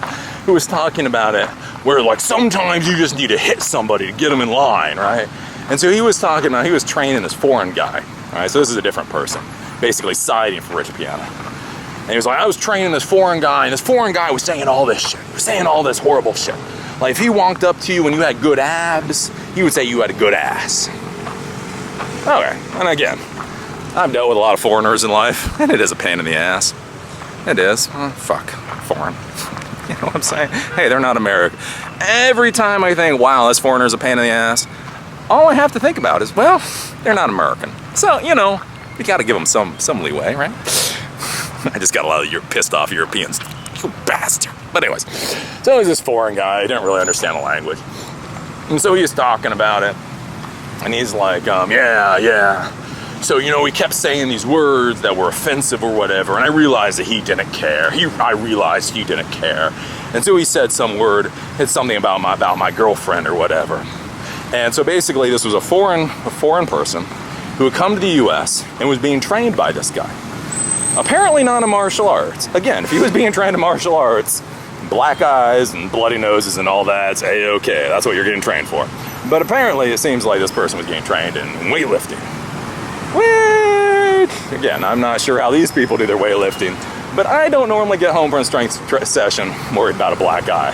[SPEAKER 1] who was talking about it, where like sometimes you just need to hit somebody to get them in line, right? And so he was talking about, he was training this foreign guy, right? So this is a different person, basically siding for Rich Piano. And he was like, I was training this foreign guy, and this foreign guy was saying all this shit. He was saying all this horrible shit. Like if he walked up to you and you had good abs, he would say you had a good ass. Okay, and again, I've dealt with a lot of foreigners in life, and it is a pain in the ass. It is. Fuck, foreign. You know what I'm saying? Hey, they're not American. Every time I think, wow, this foreigner's a pain in the ass, all I have to think about is, well, they're not American. So, you know, you gotta give them some leeway, right? I just got a lot of pissed off Europeans. You bastard. But anyways, so he's this foreign guy, he didn't really understand the language. And so he's talking about it, and he's like, yeah. So, you know, he kept saying these words that were offensive or whatever, and I realized that he didn't care. I realized he didn't care. And so he said some word, it's something about my girlfriend or whatever. And so basically this was a foreign person who had come to the US and was being trained by this guy. Apparently not in martial arts. Again, if he was being trained in martial arts, black eyes and bloody noses and all that, it's A-okay. That's what you're getting trained for. But apparently it seems like this person was getting trained in weightlifting. Which, again, I'm not sure how these people do their weightlifting, but I don't normally get home from a strength session worried about a black eye,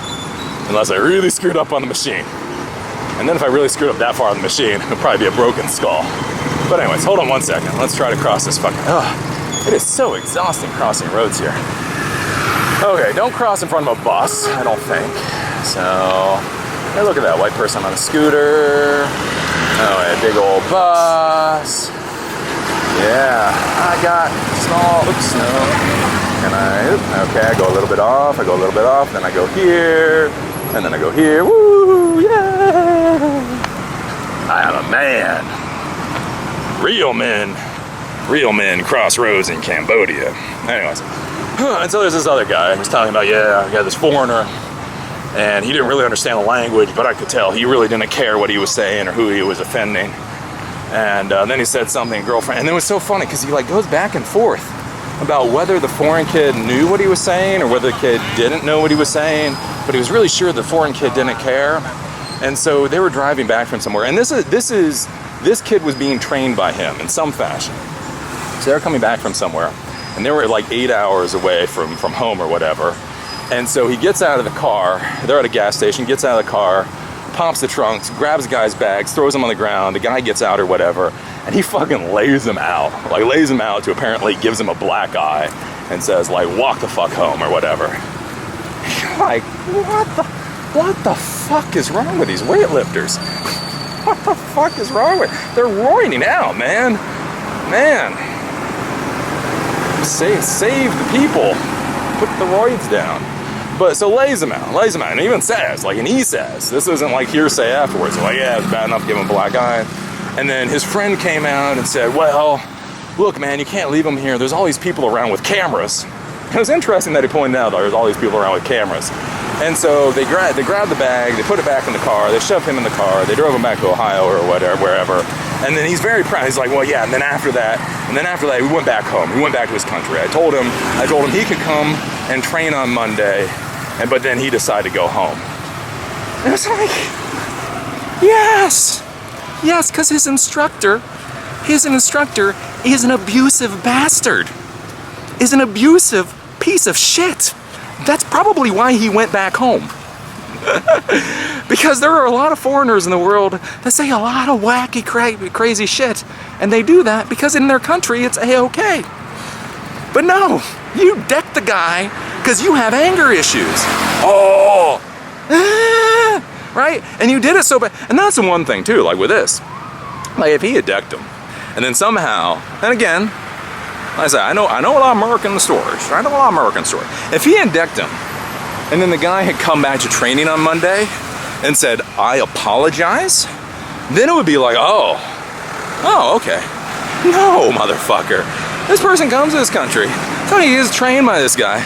[SPEAKER 1] unless I really screwed up on the machine. And then if I really screwed up that far on the machine, it'll probably be a broken skull. But anyways, hold on one second. Let's try to cross this fucking... it is so exhausting crossing roads here. Okay, don't cross in front of a bus, I don't think. So, hey, look at that white person on a scooter. Oh, a big old bus. Yeah, I got small, oops, no. Okay, I go a little bit off, then I go here, and then I go here. Woo, yeah! I am a man. Real men cross roads in Cambodia. Anyways, and so there's this other guy who was talking about, I got this foreigner, and he didn't really understand the language, but I could tell he really didn't care what he was saying or who he was offending. And then he said something, girlfriend, and it was so funny because he like goes back and forth about whether the foreign kid knew what he was saying or whether the kid didn't know what he was saying, but he was really sure the foreign kid didn't care. And so they were driving back from somewhere, and this kid was being trained by him in some fashion. So they were coming back from somewhere, and they were like 8 hours away from home or whatever. And so he gets out of the car, they're at a gas station, gets out of the car, pops the trunks, grabs the guy's bags, throws them on the ground, the guy gets out or whatever, and he fucking lays him out. Like lays him out to apparently gives him a black eye and says like, walk the fuck home or whatever. Like, what the fuck is wrong with these weightlifters? What the fuck is wrong with, they're roiding out, man. Save the people. Put the roids down. But so lays him out, and even says, like, and he says, this isn't like hearsay afterwards, like, yeah, it's bad enough to give him a black eye. And then his friend came out and said, well, look, man, you can't leave him here. There's all these people around with cameras. And it was interesting that he pointed out there's all these people around with cameras. And so they grabbed the bag, they put it back in the car, they shoved him in the car, they drove him back to Ohio or whatever, wherever. And then he's very proud. He's like, well, yeah, and then after that, we went back home. He went back to his country. I told him he could come and train on Monday, but then he decided to go home. And it's like, yes, because his instructor is an abusive bastard, is an abusive piece of shit. That's probably why he went back home. Because there are a lot of foreigners in the world that say a lot of wacky, crazy shit, and they do that because in their country it's A-okay. But no, you deck the guy because you have anger issues. Right? And you did it so bad. And that's the one thing too, like with this. Like if he had decked him, and then somehow, and again, like I said, I know a lot of American stories. If he had decked him, and then the guy had come back to training on Monday and said, I apologize, then it would be like, oh, okay. No, motherfucker. This person comes to this country, so he is trained by this guy.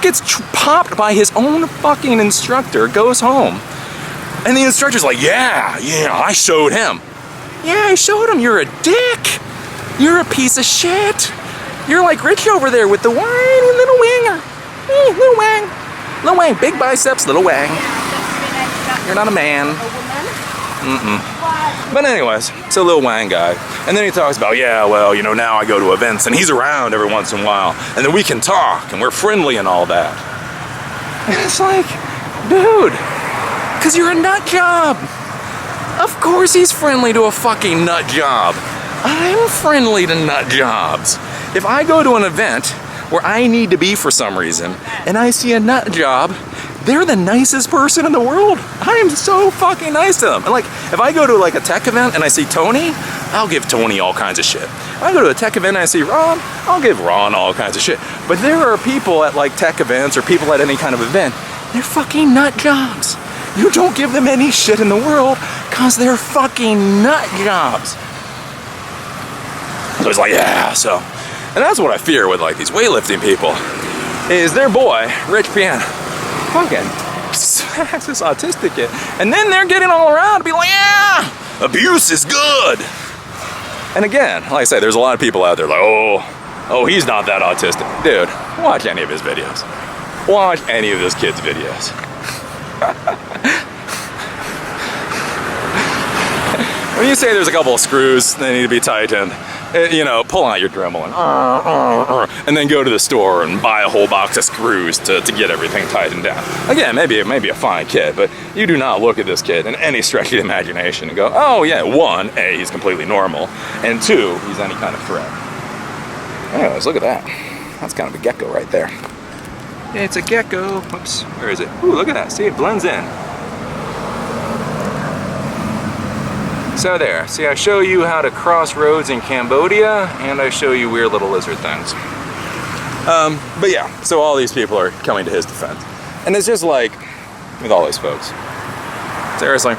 [SPEAKER 1] Gets popped by his own fucking instructor, goes home. And the instructor's like, yeah, I showed him. Yeah, I showed him. You're a dick. You're a piece of shit. You're like Rich over there with the whiny little wanger. Little wang. Little wang. Big biceps, little wang. You're not a man. But anyways, it's a little wang guy. And then he talks about, yeah, well, you know, now I go to events and he's around every once in a while. And then we can talk and we're friendly and all that. And it's like, dude, because you're a nut job. Of course he's friendly to a fucking nut job. I'm friendly to nut jobs. If I go to an event where I need to be for some reason and I see a nut job, they're the nicest person in the world. I am so fucking nice to them. And like, if I go to like a tech event and I see Tony, I'll give Tony all kinds of shit. If I go to a tech event and I see Ron, I'll give Ron all kinds of shit. But there are people at like tech events or people at any kind of event, they're fucking nut jobs. You don't give them any shit in the world because they're fucking nut jobs. So it's like, yeah, so. And that's what I fear with like these weightlifting people, is their boy, Rich Piano, fucking smacks this autistic kid. And then they're getting all around to be like, yeah, abuse is good. And again, like I say, there's a lot of people out there like, oh, he's not that autistic. Dude, watch any of his videos. Watch any of this kid's videos. When you say there's a couple of screws that need to be tightened, you know, pull out your Dremel and then go to the store and buy a whole box of screws to get everything tightened down. Again, maybe a fine kid, but you do not look at this kid in any stretch of the imagination and go, oh yeah, one, A, he's completely normal, and two, he's any kind of threat. Anyways, look at that. That's kind of a gecko right there. Yeah, it's a gecko. Whoops, where is it? Ooh, look at that. See, it blends in. So there, see, I show you how to cross roads in Cambodia, and I show you weird little lizard things. But yeah, so all these people are coming to his defense. And it's just like, with all these folks. Seriously,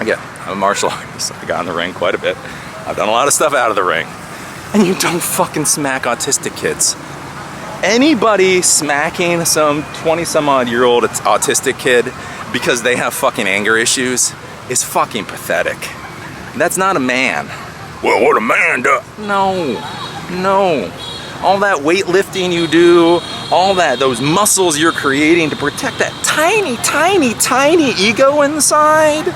[SPEAKER 1] again, I'm a martial artist. I got in the ring quite a bit. I've done a lot of stuff out of the ring. And you don't fucking smack autistic kids. Anybody smacking some 20-some-odd-year-old autistic kid because they have fucking anger issues is fucking pathetic. That's not a man. Well, what a man does. No. All that weightlifting you do, all those muscles you're creating to protect that tiny ego inside,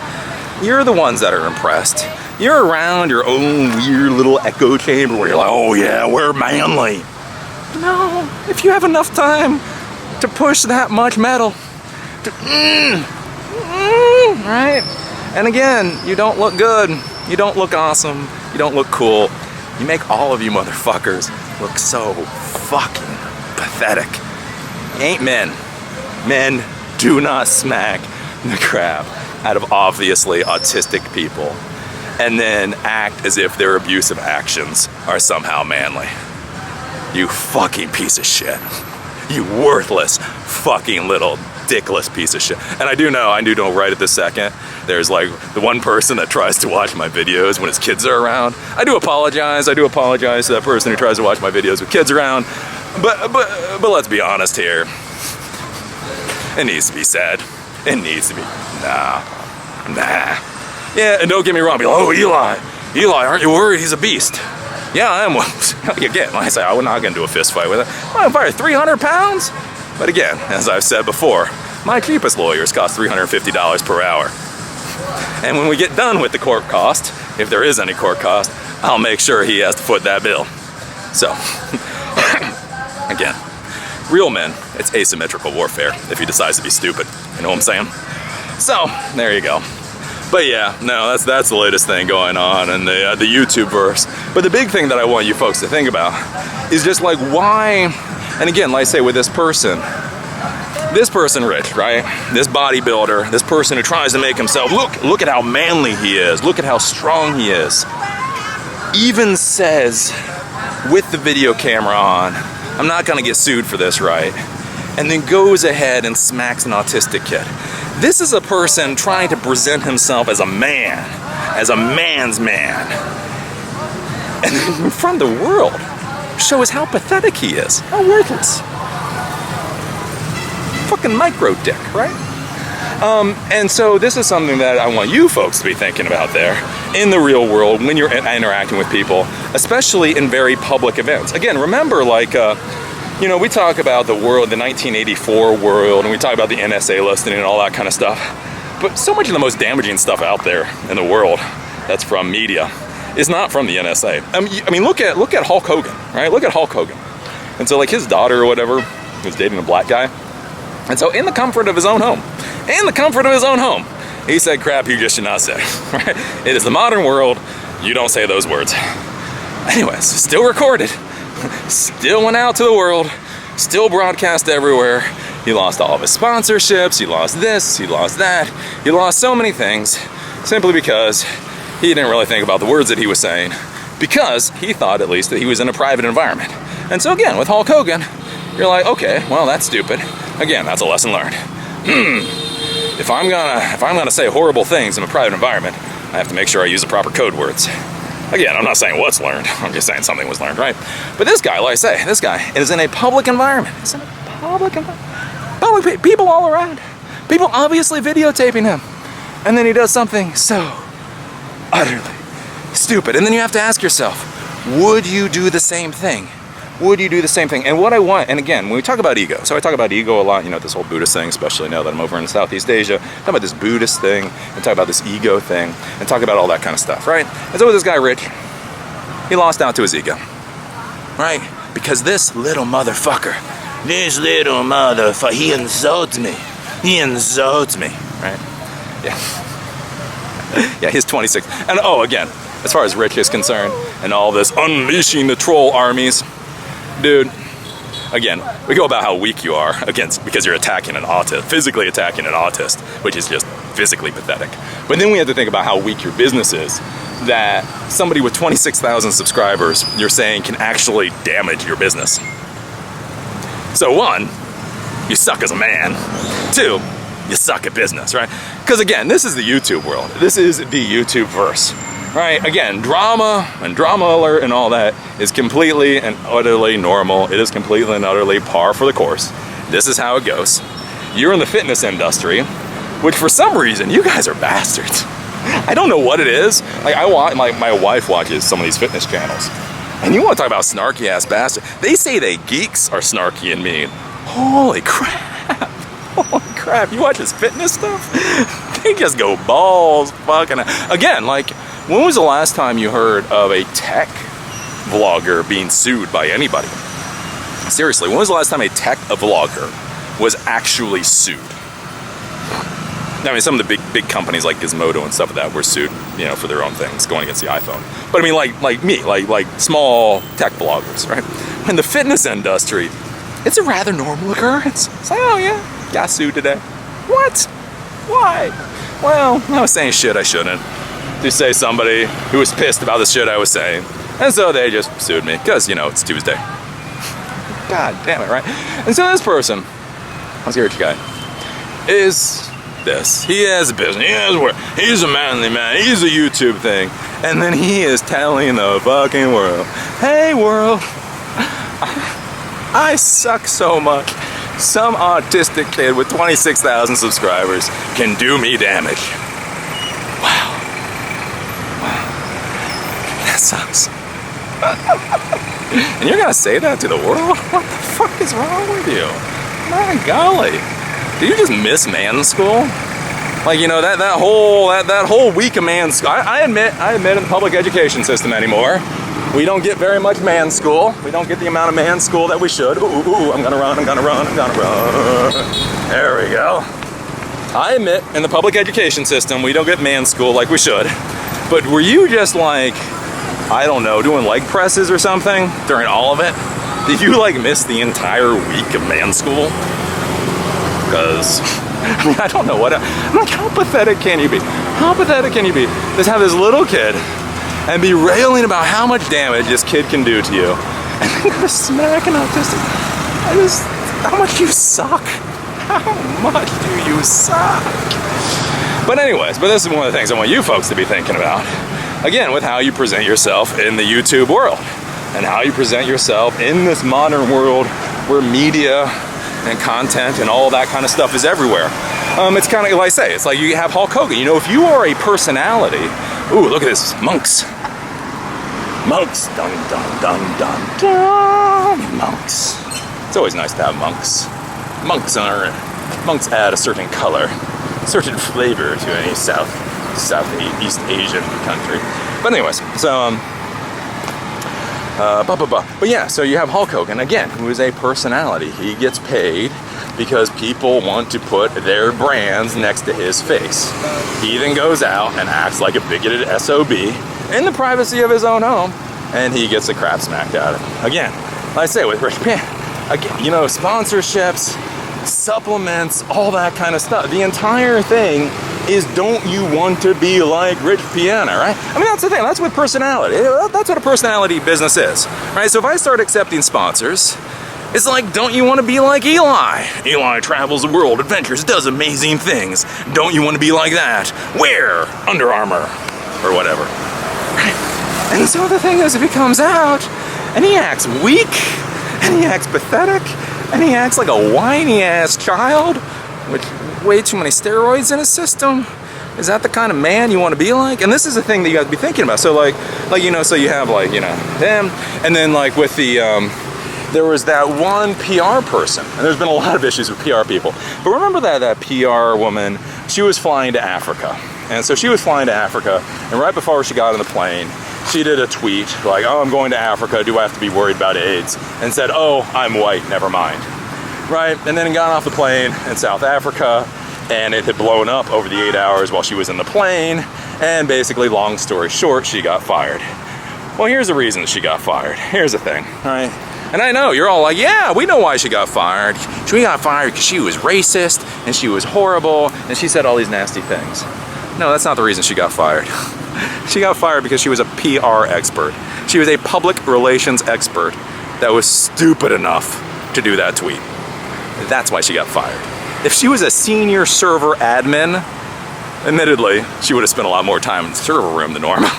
[SPEAKER 1] you're the ones that are impressed. You're around your own weird little echo chamber where you're like, oh yeah, we're manly. No, if you have enough time to push that much metal, right? And again, you don't look good, you don't look awesome, you don't look cool. You make all of you motherfuckers look so fucking pathetic. You ain't men. Men do not smack the crap out of obviously autistic people and then act as if their abusive actions are somehow manly. You fucking piece of shit. You worthless fucking little dickless piece of shit. And I do know right at this second, there's like the one person that tries to watch my videos when his kids are around. I do apologize to that person who tries to watch my videos with kids around. But let's be honest here. It needs to be said. It needs to be. Nah. Yeah, and don't get me wrong, be like, oh, Eli, aren't you worried? He's a beast. Yeah, I am. Again, like I say, I'm not gonna do a fist fight with it. I'm probably 300 pounds. But again, as I've said before, my cheapest lawyers cost $350 per hour. And when we get done with the court cost, if there is any court cost, I'll make sure he has to foot that bill. So, again, real men, it's asymmetrical warfare if he decides to be stupid. You know what I'm saying? So, there you go. But yeah, no, that's the latest thing going on in the YouTube verse. But the big thing that I want you folks to think about is just like why, and again, like I say with this person Rich, right? This bodybuilder, this person who tries to make himself, look at how manly he is, look at how strong he is. Even says, with the video camera on, I'm not gonna get sued for this, right? And then goes ahead and smacks an autistic kid. This is a person trying to present himself as a man, as a man's man. And in front of the world, shows how pathetic he is, how worthless. fucking micro dick, right? And so this is something that I want you folks to be thinking about there in the real world when you're interacting with people, especially in very public events. Again, remember, like, you know, we talk about the world, the 1984 world, and we talk about the NSA listing and all that kind of stuff. But so much of the most damaging stuff out there in the world that's from media is not from the NSA. I mean, look at Hulk Hogan, right? Look at Hulk Hogan. And so, like, his daughter or whatever was dating a black guy. And so in the comfort of his own home, he said crap you just should not say, right? It is the modern world. You don't say those words. Anyways, still recorded, still went out to the world, still broadcast everywhere. He lost all of his sponsorships, he lost this, he lost that, he lost so many things simply because he didn't really think about the words that he was saying, because he thought at least that he was in a private environment. And so again, with Hulk Hogan, you're like, okay, well, that's stupid. Again, that's a lesson learned. If I'm gonna say horrible things in a private environment, I have to make sure I use the proper code words. Again, I'm not saying what's learned. I'm just saying something was learned, right? But this guy, like I say, this guy is in a public environment. It's in a public environment. Public people all around. People obviously videotaping him. And then he does something so utterly stupid. And then you have to ask yourself, would you do the same thing? Would you do the same thing? And what I want, and again, when we talk about ego, so I talk about ego a lot, you know, this whole Buddhist thing, especially now that I'm over in Southeast Asia, talk about this Buddhist thing, and talk about this ego thing, and talk about all that kind of stuff, right? And so with this guy, Rich, he lost out to his ego, right? Because this little motherfucker, he insults me. He insults me, right? Yeah. Yeah, he's 26. And oh, again, as far as Rich is concerned, and all this unleashing the troll armies, dude, again, we go about how weak you are against because you're attacking an autist, physically attacking an autist, which is just physically pathetic. But then we have to think about how weak your business is, that somebody with 26,000 subscribers, you're saying, can actually damage your business. So one, you suck as a man. Two, you suck at business, right? Because again, this is the YouTube world. This is the YouTube verse. Right, again, drama and drama alert and all that is completely and utterly normal. It is completely and utterly par for the course. This is how it goes. You're in the fitness industry, which for some reason, you guys are bastards. I don't know what it is. Like, my wife watches some of these fitness channels. And you want to talk about snarky ass bastards. They say they geeks are snarky and mean. Holy crap. Holy crap, you watch this fitness stuff? They just go balls fucking. Again, like, when was the last time you heard of a tech vlogger being sued by anybody? Seriously, when was the last time a tech vlogger was actually sued? I mean, some of the big companies like Gizmodo and stuff like that were sued, you know, for their own things going against the iPhone. But I mean, like me, like small tech vloggers, right? In the fitness industry, it's a rather normal occurrence. It's like, oh yeah, got sued today. What? Why? Well, I was saying shit I shouldn't. To say somebody who was pissed about the shit I was saying. And so they just sued me, because, you know, it's Tuesday. God damn it, right? And so this person, let's hear what you got, is this. He has a business, he has work, he's a manly man, he's a YouTube thing. And then he is telling the fucking world, hey world, I suck so much. Some autistic kid with 26,000 subscribers can do me damage. Wow. That sucks. And you're gonna say that to the world? What the fuck is wrong with you? My golly. Did you just miss man school? Like, you know, that whole week of man school. I admit in the public education system anymore, we don't get very much man school. We don't get the amount of man school that we should. Ooh, I'm gonna run. There we go. I admit, in the public education system, we don't get man school like we should. But were you just like, I don't know, doing leg presses or something during all of it? Did you like miss the entire week of man school? Because, I mean, I don't know what, I'm like, how pathetic can you be? How pathetic can you be? Just have this little kid and be railing about how much damage this kid can do to you. And then go to smack an autistic. How much you suck. How much do you suck? But anyways, this is one of the things I want you folks to be thinking about. Again, with how you present yourself in the YouTube world. And how you present yourself in this modern world where media and content and all that kind of stuff is everywhere. It's kind of like I say, it's like you have Hulk Hogan. You know, if you are a personality, ooh, look at this, monks. Monks, dun dun dun dun dun. Monks. It's always nice to have monks. Monks add a certain color, certain flavor to any Southeast Asian country. But anyways, so but yeah, so you have Hulk Hogan again, who is a personality. He gets paid because people want to put their brands next to his face. He then goes out and acts like a bigoted SOB in the privacy of his own home, and he gets the crap smacked out of him. Again, like I say, with Rich Piana, again, you know, sponsorships, supplements, all that kind of stuff. The entire thing is, don't you want to be like Rich Piana, right? I mean, that's the thing. That's what personality. That's what a personality business is, right? So if I start accepting sponsors, it's like, don't you want to be like Eli? Eli travels the world, adventures, does amazing things. Don't you want to be like that? Wear Under Armour or whatever, right? And so the thing is, if he comes out and he acts weak and he acts pathetic and he acts like a whiny ass child with way too many steroids in his system, is that the kind of man you want to be like? And this is the thing that you got to be thinking about. So like you know, so you have like, you know, him, and then like with the there was that one PR person, and there's been a lot of issues with PR people, but remember that PR woman, she was flying to Africa, and so she was flying to Africa, and right before she got on the plane, she did a tweet like, oh, I'm going to Africa, do I have to be worried about AIDS? And said, oh, I'm white, never mind. Right, and then got off the plane in South Africa, and it had blown up over the 8 hours while she was in the plane, and basically, long story short, she got fired. Well, here's the reason she got fired. Here's the thing, all right? And I know, you're all like, yeah, we know why she got fired. She got fired because she was racist, and she was horrible, and she said all these nasty things. No, that's not the reason she got fired. She got fired because she was a PR expert. She was a public relations expert that was stupid enough to do that tweet. That's why she got fired. If she was a senior server admin, admittedly, she would have spent a lot more time in the server room than normal,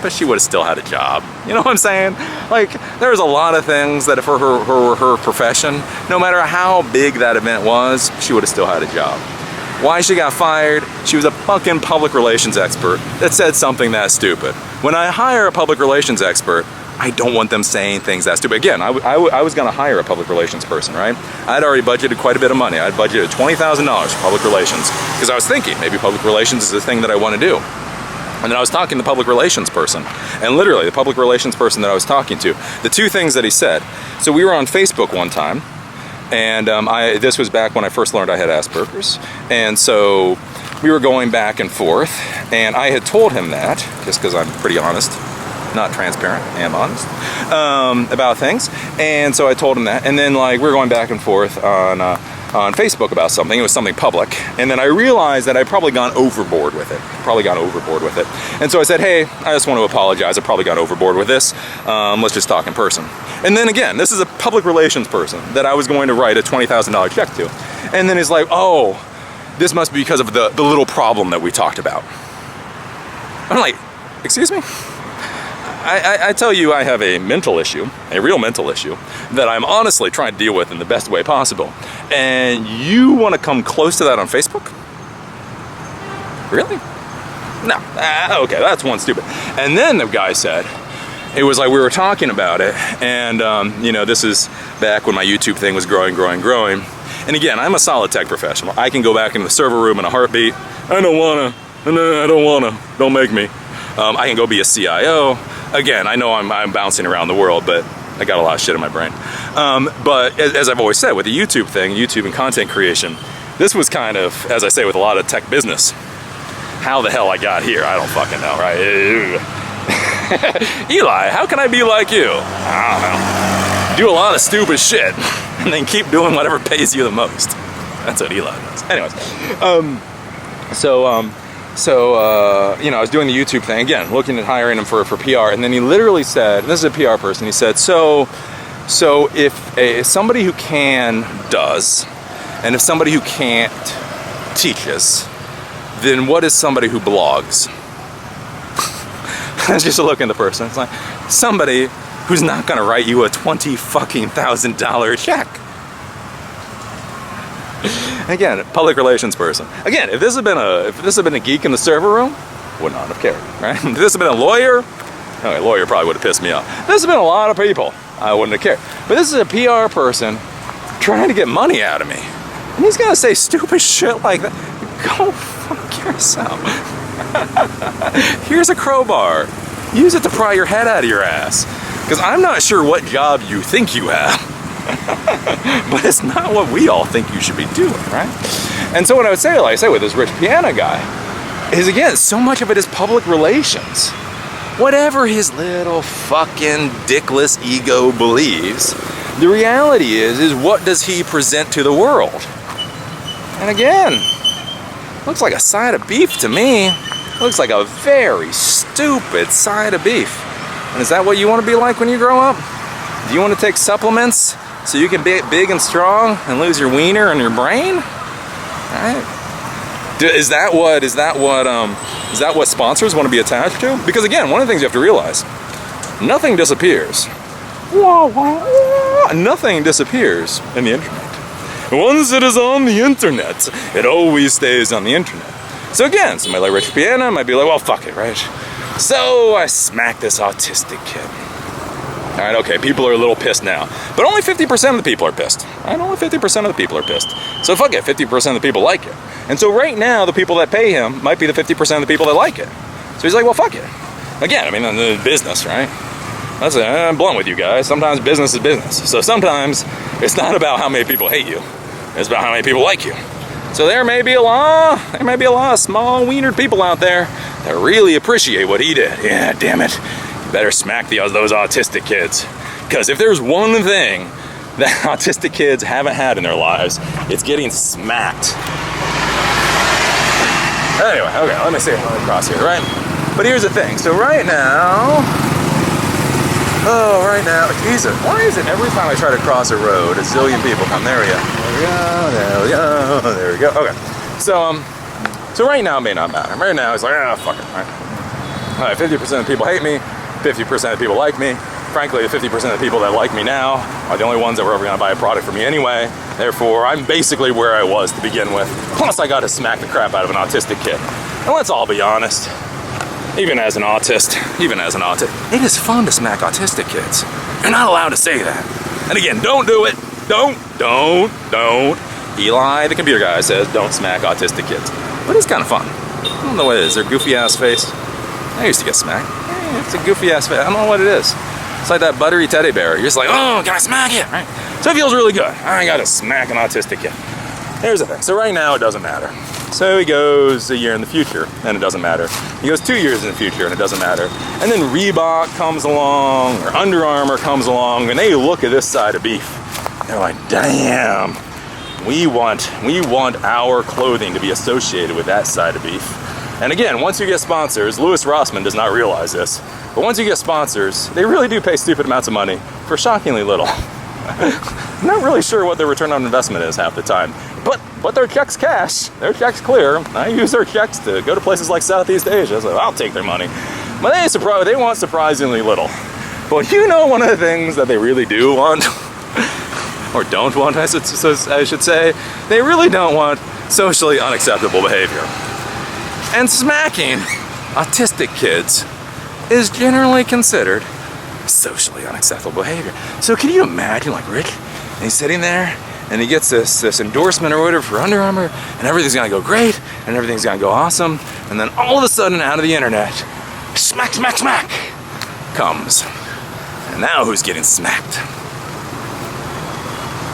[SPEAKER 1] but she would have still had a job. You know what I'm saying? Like, there's a lot of things that for her profession, no matter how big that event was, she would have still had a job. Why she got fired? She was a fucking public relations expert that said something that stupid. When I hire a public relations expert, I don't want them saying things that stupid. Again, I was going to hire a public relations person, right? I'd already budgeted quite a bit of money. I'd budgeted $20,000 for public relations because I was thinking maybe public relations is the thing that I want to do. And then I was talking to the public relations person, and literally the public relations person that I was talking to, the two things that he said. So we were on Facebook one time, and this was back when I first learned I had Asperger's, and so we were going back and forth, and I had told him that, just because I'm pretty honest, not transparent, I am honest, about things, and so I told him that, and then like we were going back and forth on Facebook about something. It was something public, and then I realized that I'd probably gone overboard with it. And so I said, hey, I just want to apologize. I probably got overboard with this. Let's just talk in person. And then again, this is a public relations person that I was going to write a $20,000 check to. And then he's like, oh, this must be because of the little problem that we talked about. I'm like, excuse me? I tell you, I have a mental issue, a real mental issue, that I'm honestly trying to deal with in the best way possible. And you want to come close to that on Facebook? Really? No. Okay, that's one stupid. And then the guy said, it was like we were talking about it, and you know, this is back when my YouTube thing was growing. And again, I'm a solid tech professional. I can go back into the server room in a heartbeat. I don't wanna, don't make me. I can go be a CIO. Again, I know I'm bouncing around the world, but I got a lot of shit in my brain. But as I've always said, with the YouTube thing, YouTube and content creation, this was kind of, as I say, with a lot of tech business. How the hell I got here, I don't fucking know, right? Eli, how can I be like you? I don't know. Do a lot of stupid shit, and then keep doing whatever pays you the most. That's what Eli does. Anyways, So, you know, I was doing the YouTube thing, again, looking at hiring him for PR, and then he literally said, and this is a PR person, he said, so if somebody who can does, and if somebody who can't teaches, then what is somebody who blogs? I was just looking at the person, it's like, somebody who's not gonna write you a $20,000 check. Again, public relations person. Again, if this had been a geek in the server room, would not have cared, right? If this had been a lawyer, okay, a lawyer probably would have pissed me off. This has been a lot of people, I wouldn't have cared. But this is a PR person trying to get money out of me. And he's gonna say stupid shit like that. Go fuck yourself. Here's a crowbar. Use it to pry your head out of your ass. Because I'm not sure what job you think you have. But it's not what we all think you should be doing, right? And so what I would say, like I say with this rich piano guy, is again, so much of it is public relations. Whatever his little fucking dickless ego believes, the reality is what does he present to the world? And again, looks like a side of beef to me. Looks like a very stupid side of beef. And is that what you want to be like when you grow up? Do you want to take supplements so you can be big and strong and lose your wiener and your brain? Right? Is that what sponsors want to be attached to? Because again, one of the things you have to realize, nothing disappears. Nothing disappears in the internet. Once it is on the internet, it always stays on the internet. So again, somebody like Rich Piana might be like, well, fuck it, right? So I smacked this autistic kid. All right, okay, people are a little pissed now. But only 50% of the people are pissed. Right? Only 50% of the people are pissed. So fuck it, 50% of the people like it. And so right now, the people that pay him might be the 50% of the people that like it. So he's like, well, fuck it. Again, I mean, in the business, right? I'm blunt with you guys. Sometimes business is business. So sometimes it's not about how many people hate you. It's about how many people like you. So there may be a lot of small wienered people out there that really appreciate what he did. Yeah, damn it. You better smack those autistic kids. Because if there's one thing that autistic kids haven't had in their lives, it's getting smacked. Anyway, okay, let me see if I can cross here, right? But here's the thing. So right now, Jesus, why is it every time I try to cross a road, a zillion people come? There we go. There we go. Okay. So right now it may not matter. Right now it's like, fuck it, right? All right, 50% of people hate me, 50% of people like me. Frankly, the 50% of the people that like me now are the only ones that were ever gonna buy a product from me anyway. Therefore, I'm basically where I was to begin with. Plus, I got to smack the crap out of an autistic kid. And let's all be honest. Even as an autist, it is fun to smack autistic kids. You're not allowed to say that. And again, don't do it. Don't. Eli, the computer guy, says don't smack autistic kids. But it's kind of fun. I don't know what it is. Their goofy ass face. I used to get smacked. It's a goofy ass face. I don't know what it is. It's like that buttery teddy bear. You're just like, oh, can I smack it? Right? So it feels really good. I gotta smack an autistic kid. Here's the thing. So right now it doesn't matter. So he goes a year in the future, and it doesn't matter. He goes 2 years in the future, and it doesn't matter. And then Reebok comes along, or Under Armour comes along, and they look at this side of beef. They're like, damn, we want our clothing to be associated with that side of beef. And again, once you get sponsors, Louis Rossmann does not realize this, but once you get sponsors, they really do pay stupid amounts of money for shockingly little. I'm not really sure what their return on investment is half the time, but their checks cash, their checks clear. I use their checks to go to places like Southeast Asia, so I'll take their money. But they want surprisingly little. But you know, one of the things that they really do want, or don't want, I should say, they really don't want socially unacceptable behavior. And smacking autistic kids is generally considered socially unacceptable behavior. So can you imagine, like, Rick, and he's sitting there, and he gets this endorsement or whatever for Under Armour, and everything's gonna go great, and everything's gonna go awesome, and then all of a sudden, out of the internet, smack, smack, smack, comes. And now who's getting smacked?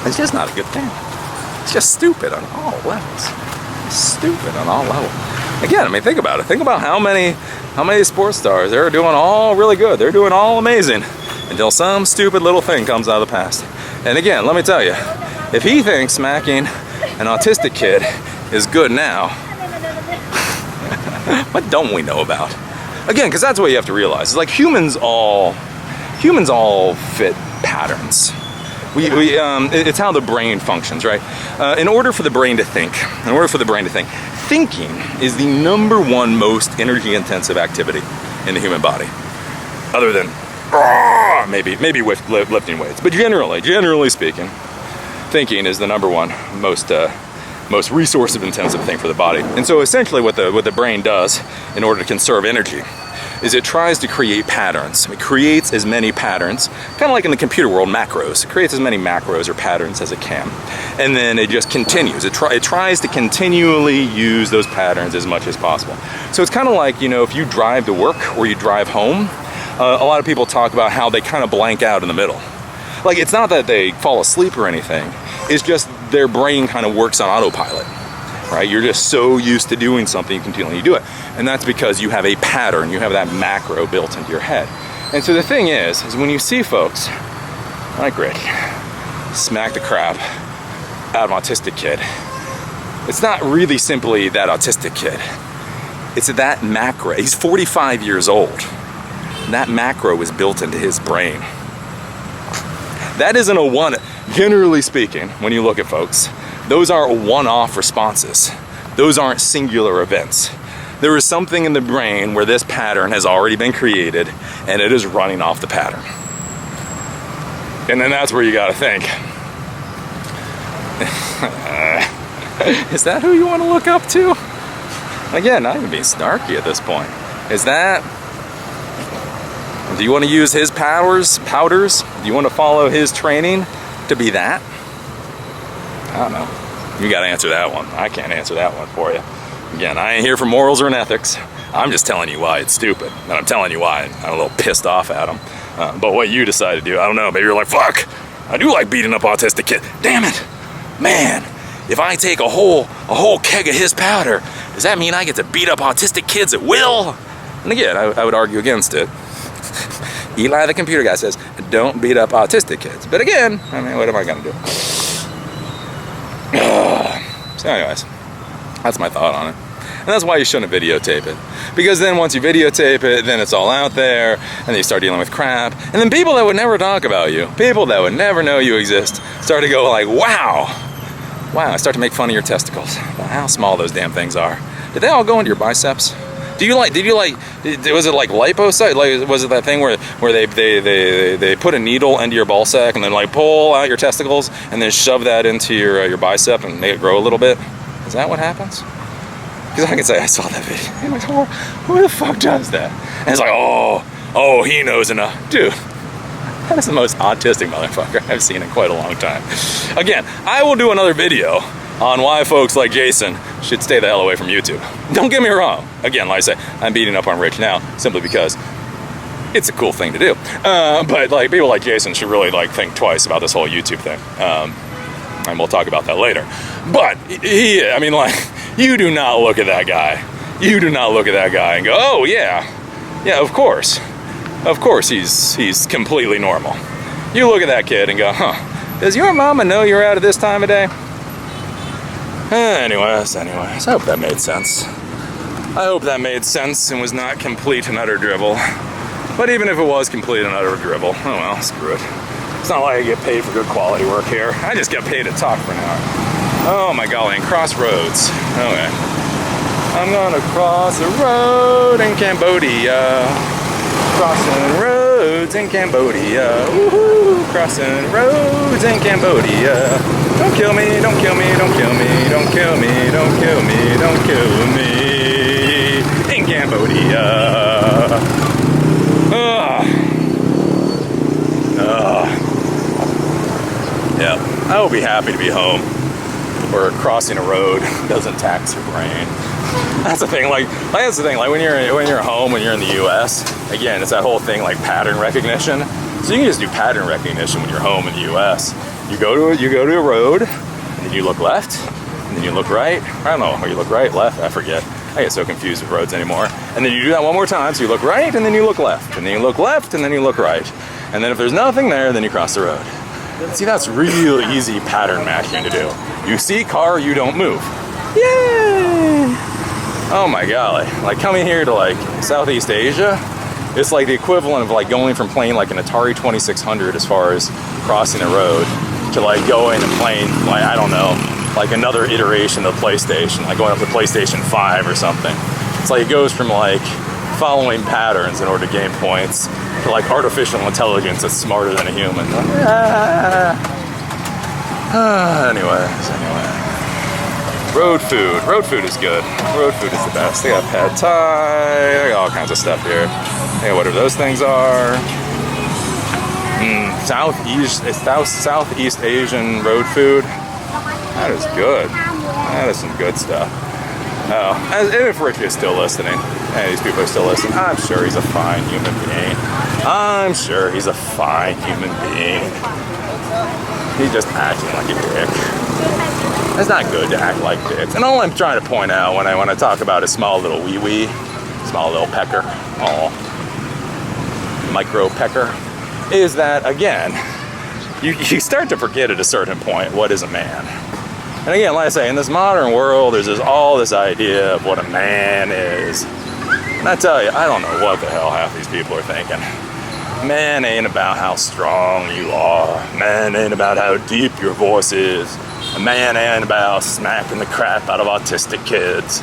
[SPEAKER 1] It's just not a good thing. It's just stupid on all levels. Stupid on all levels. Again, I mean, think about it. Think about how many sports stars, they're doing all really good. They're doing all amazing until some stupid little thing comes out of the past. And again, let me tell you, if he thinks smacking an autistic kid is good now, what don't we know about? Again, because that's what you have to realize. It's like humans all fit patterns. It's how the brain functions, right? In order for the brain to think, thinking is the #1 most energy-intensive activity in the human body, other than maybe with lifting weights. But generally speaking, thinking is the #1 most most resource intensive thing for the body. And so essentially what the brain does in order to conserve energy is it tries to create patterns. It creates as many patterns, kind of like in the computer world, macros. It creates as many macros or patterns as it can. And then it just continues. It tries to continually use those patterns as much as possible. So it's kind of like, you know, if you drive to work or you drive home, a lot of people talk about how they kind of blank out in the middle. Like, it's not that they fall asleep or anything. It's just their brain kind of works on autopilot. Right? You're just so used to doing something, you continually do it. And that's because you have a pattern, you have that macro built into your head. And so the thing is when you see folks like Rick smack the crap out of an autistic kid, it's not really simply that autistic kid. It's that macro. He's 45 years old. That macro is built into his brain. That isn't a one, generally speaking, when you look at folks, those aren't one-off responses. Those aren't singular events. There is something in the brain where this pattern has already been created and it is running off the pattern. And then that's where you gotta think. Is that who you want to look up to? Again, not even being snarky at this point. Is that... Do you want to use his powders? Do you want to follow his training to be that? I don't know. You got to answer that one. I can't answer that one for you. Again, I ain't here for morals or an ethics. I'm just telling you why it's stupid. And I'm telling you why I'm a little pissed off at him. But what you decide to do, I don't know. Maybe you're like, fuck, I do like beating up autistic kids. Damn it. Man, if I take a whole keg of his powder, does that mean I get to beat up autistic kids at will? And again, I would argue against it. Eli, the computer guy, says, don't beat up autistic kids. But again, I mean, what am I going to do? So anyways, that's my thought on it. And that's why you shouldn't videotape it. Because then once you videotape it, then it's all out there, and then you start dealing with crap. And then people that would never talk about you, people that would never know you exist, start to go like, wow, start to make fun of your testicles. How small those damn things are. Did they all go into your biceps? Was it like liposuction? Like, was it that thing where they put a needle into your ball sack and then like pull out your testicles and then shove that into your bicep and make it grow a little bit? Is that what happens? Because I can say I saw that video. I'm like, who the fuck does that? And it's like, oh, he knows enough. Dude, that is the most autistic motherfucker I've seen in quite a long time. Again, I will do another video on why folks like Jason should stay the hell away from YouTube. Don't get me wrong. Again, like I say, I'm beating up on Rich now simply because it's a cool thing to do. But like people like Jason should really like think twice about this whole YouTube thing. And we'll talk about that later. But I mean, like, you do not look at that guy. You do not look at that guy and go, oh yeah, of course he's completely normal. You look at that kid and go, huh, does your mama know you're out at this time of day? Anyways, I hope that made sense. I hope that made sense and was not complete and utter dribble. But even if it was complete and utter dribble, oh well, screw it. It's not like I get paid for good quality work here. I just get paid to talk for an hour. Oh my golly, and crossroads. Okay. I'm gonna cross a road in Cambodia. Crossing roads in Cambodia. Woohoo! Crossing roads in Cambodia. Don't kill me, don't kill me, don't kill me, don't kill me, don't kill me, don't kill me in Cambodia. Yeah, I will be happy to be home where crossing a road doesn't tax your brain. That's the thing, like that's the thing, like when you're home, when you're in the US, again, it's that whole thing like pattern recognition. So you can just do pattern recognition when you're home in the US. You go to a road, and then you look left, and then you look right. I don't know, or you look right, left, I forget. I get so confused with roads anymore. And then you do that one more time, so you look right, and then you look left, and then you look left, and then you look right. And then if there's nothing there, then you cross the road. See, that's real easy pattern matching to do. You see car, you don't move. Yay! Oh my golly, like coming here to like Southeast Asia, it's like the equivalent of like going from playing like an Atari 2600 as far as crossing a road to like going and playing like, I don't know, like another iteration of PlayStation, like going up to PlayStation 5 or something. It's like it goes from like following patterns in order to gain points to like artificial intelligence that's smarter than a human. Anyways. Road food. Road food is good. Road food is the best. They got pad thai. They got all kinds of stuff here. They got whatever those things are. Southeast Asian road food. That is good. That is some good stuff. Oh, and if Richie is still listening, and these people are still listening, I'm sure he's a fine human being. I'm sure he's a fine human being. He's just acting like a dick. It's not good to act like dicks. And all I'm trying to point out when I talk about a small little wee-wee, small little pecker, micro pecker, is that, again, you start to forget at a certain point what is a man. And again, like I say, in this modern world, there's all this idea of what a man is. And I tell you, I don't know what the hell half these people are thinking. Man ain't about how strong you are. Man ain't about how deep your voice is. A man ain't about smacking the crap out of autistic kids.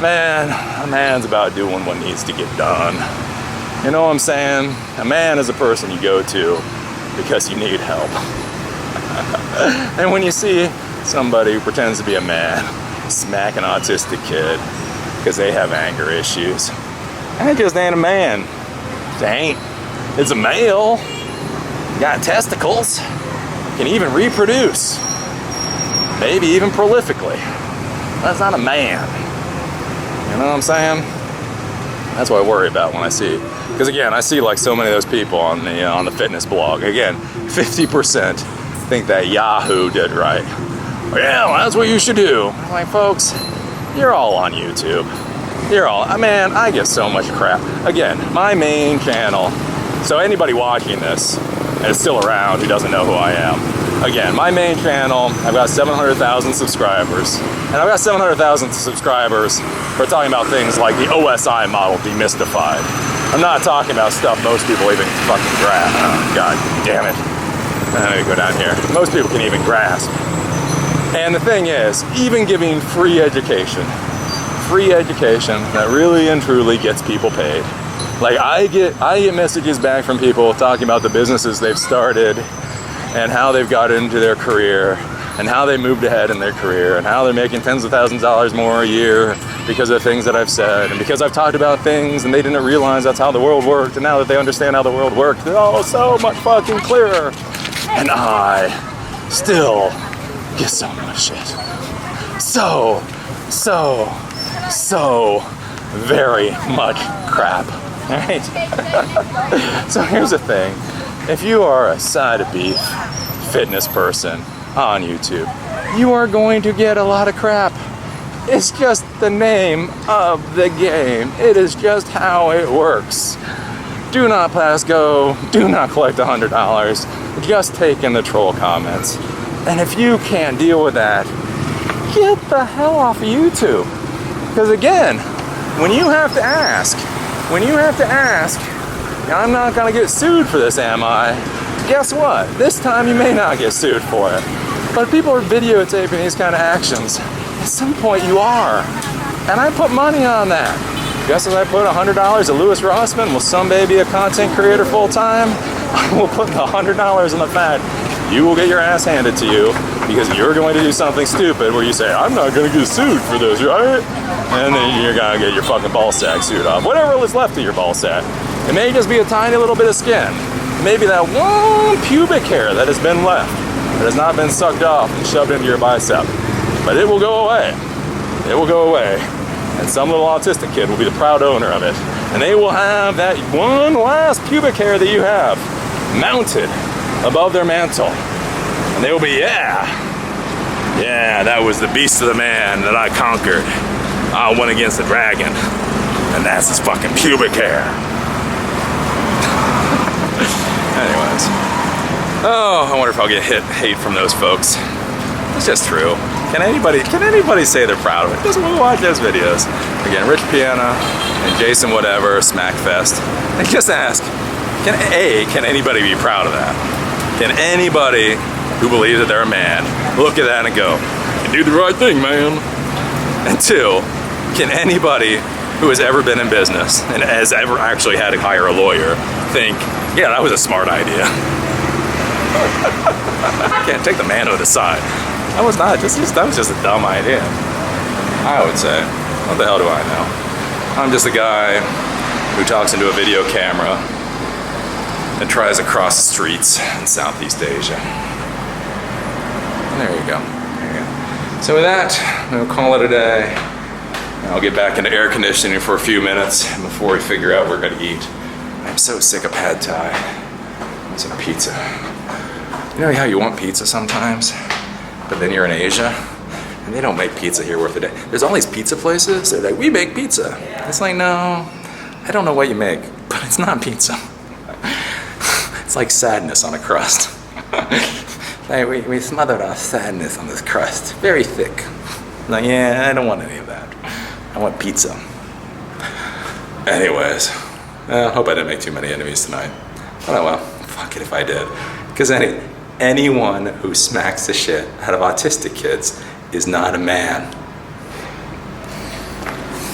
[SPEAKER 1] Man, a man's about doing what needs to get done. You know what I'm saying? A man is a person you go to because you need help. And when you see somebody who pretends to be a man smack an autistic kid because they have anger issues, that just ain't a man. It ain't. It's a male. Got testicles. Can even reproduce. Maybe even prolifically. That's not a man. You know what I'm saying? That's what I worry about when I see. Because again, I see like so many of those people on the fitness blog. Again, 50% think that Yahoo did right. Yeah, well, that's what you should do. I'm like, folks, you're all on YouTube. You're all, man, I get so much crap. Again, my main channel, so anybody watching this and is still around who doesn't know who I am, again, my main channel, I've got 700,000 subscribers. And I've got 700,000 subscribers for talking about things like the OSI model demystified. I'm not talking about stuff most people even fucking grasp. Oh, God damn it. Let me go down here. Most people can even grasp. And the thing is, even giving free education that really and truly gets people paid. Like I get messages back from people talking about the businesses they've started and how they've got into their career and how they moved ahead in their career and how they're making tens of thousands of dollars more a year because of things that I've said and because I've talked about things and they didn't realize that's how the world worked, and now that they understand how the world worked, they're all so much fucking clearer. And I still get so much shit. So very much crap. Alright? So here's the thing. If you are a side of beef fitness person on YouTube, you are going to get a lot of crap. It's just the name of the game. It is just how it works. Do not pass go. Do not collect $100. Just take in the troll comments. And if you can't deal with that, get the hell off of YouTube. Because again, when you have to ask, I'm not gonna get sued for this, am I? Guess what? This time you may not get sued for it. But if people are videotaping these kind of actions, at some point you are. And I put money on that. Just as I put $100 to Louis Rossman, will someday be a content creator full time? I will put the $100 on the fact you will get your ass handed to you because you're going to do something stupid where you say, I'm not going to get sued for this, right? And then you're going to get your fucking ball sack sued off. Whatever is left of your ball sack. It may just be a tiny little bit of skin. Maybe that one pubic hair that has been left, that has not been sucked off and shoved into your bicep. But it will go away. It will go away. And some little autistic kid will be the proud owner of it. And they will have that one last pubic hair that you have mounted above their mantle. And they will be, yeah, that was the beast of the man that I conquered. I went against the dragon. And that's his fucking pubic hair. Anyways. Oh, I wonder if I'll get hate from those folks. It's just true. Can anybody say they're proud of it? Just watch those videos. Again, Rich Piana and Jason whatever, Smackfest. And just ask, can anybody be proud of that? Can anybody who believes that they're a man look at that and go, you do the right thing, man? And two, can anybody who has ever been in business and has ever actually had to hire a lawyer think, yeah, that was a smart idea? Can't take the manhood aside. That was not that was just a dumb idea. I would say. What the hell do I know? I'm just a guy who talks into a video camera and tries to cross the streets in Southeast Asia. There you go. There you go. So with that, we'll call it a day. I'll get back into air conditioning for a few minutes before we figure out what we're gonna eat. I'm so sick of pad thai. Some pizza. You know how you want pizza sometimes, but then you're in Asia and they don't make pizza here worth a day. There's all these pizza places, they're like, we make pizza. It's like, no, I don't know what you make, but it's not pizza. It's like sadness on a crust. Like we smothered our sadness on this crust, very thick. Like, yeah, I don't want any of that. I want pizza. Anyways, I hope I didn't make too many enemies tonight. Oh well, fuck it if I did. Because anyone who smacks the shit out of autistic kids is not a man.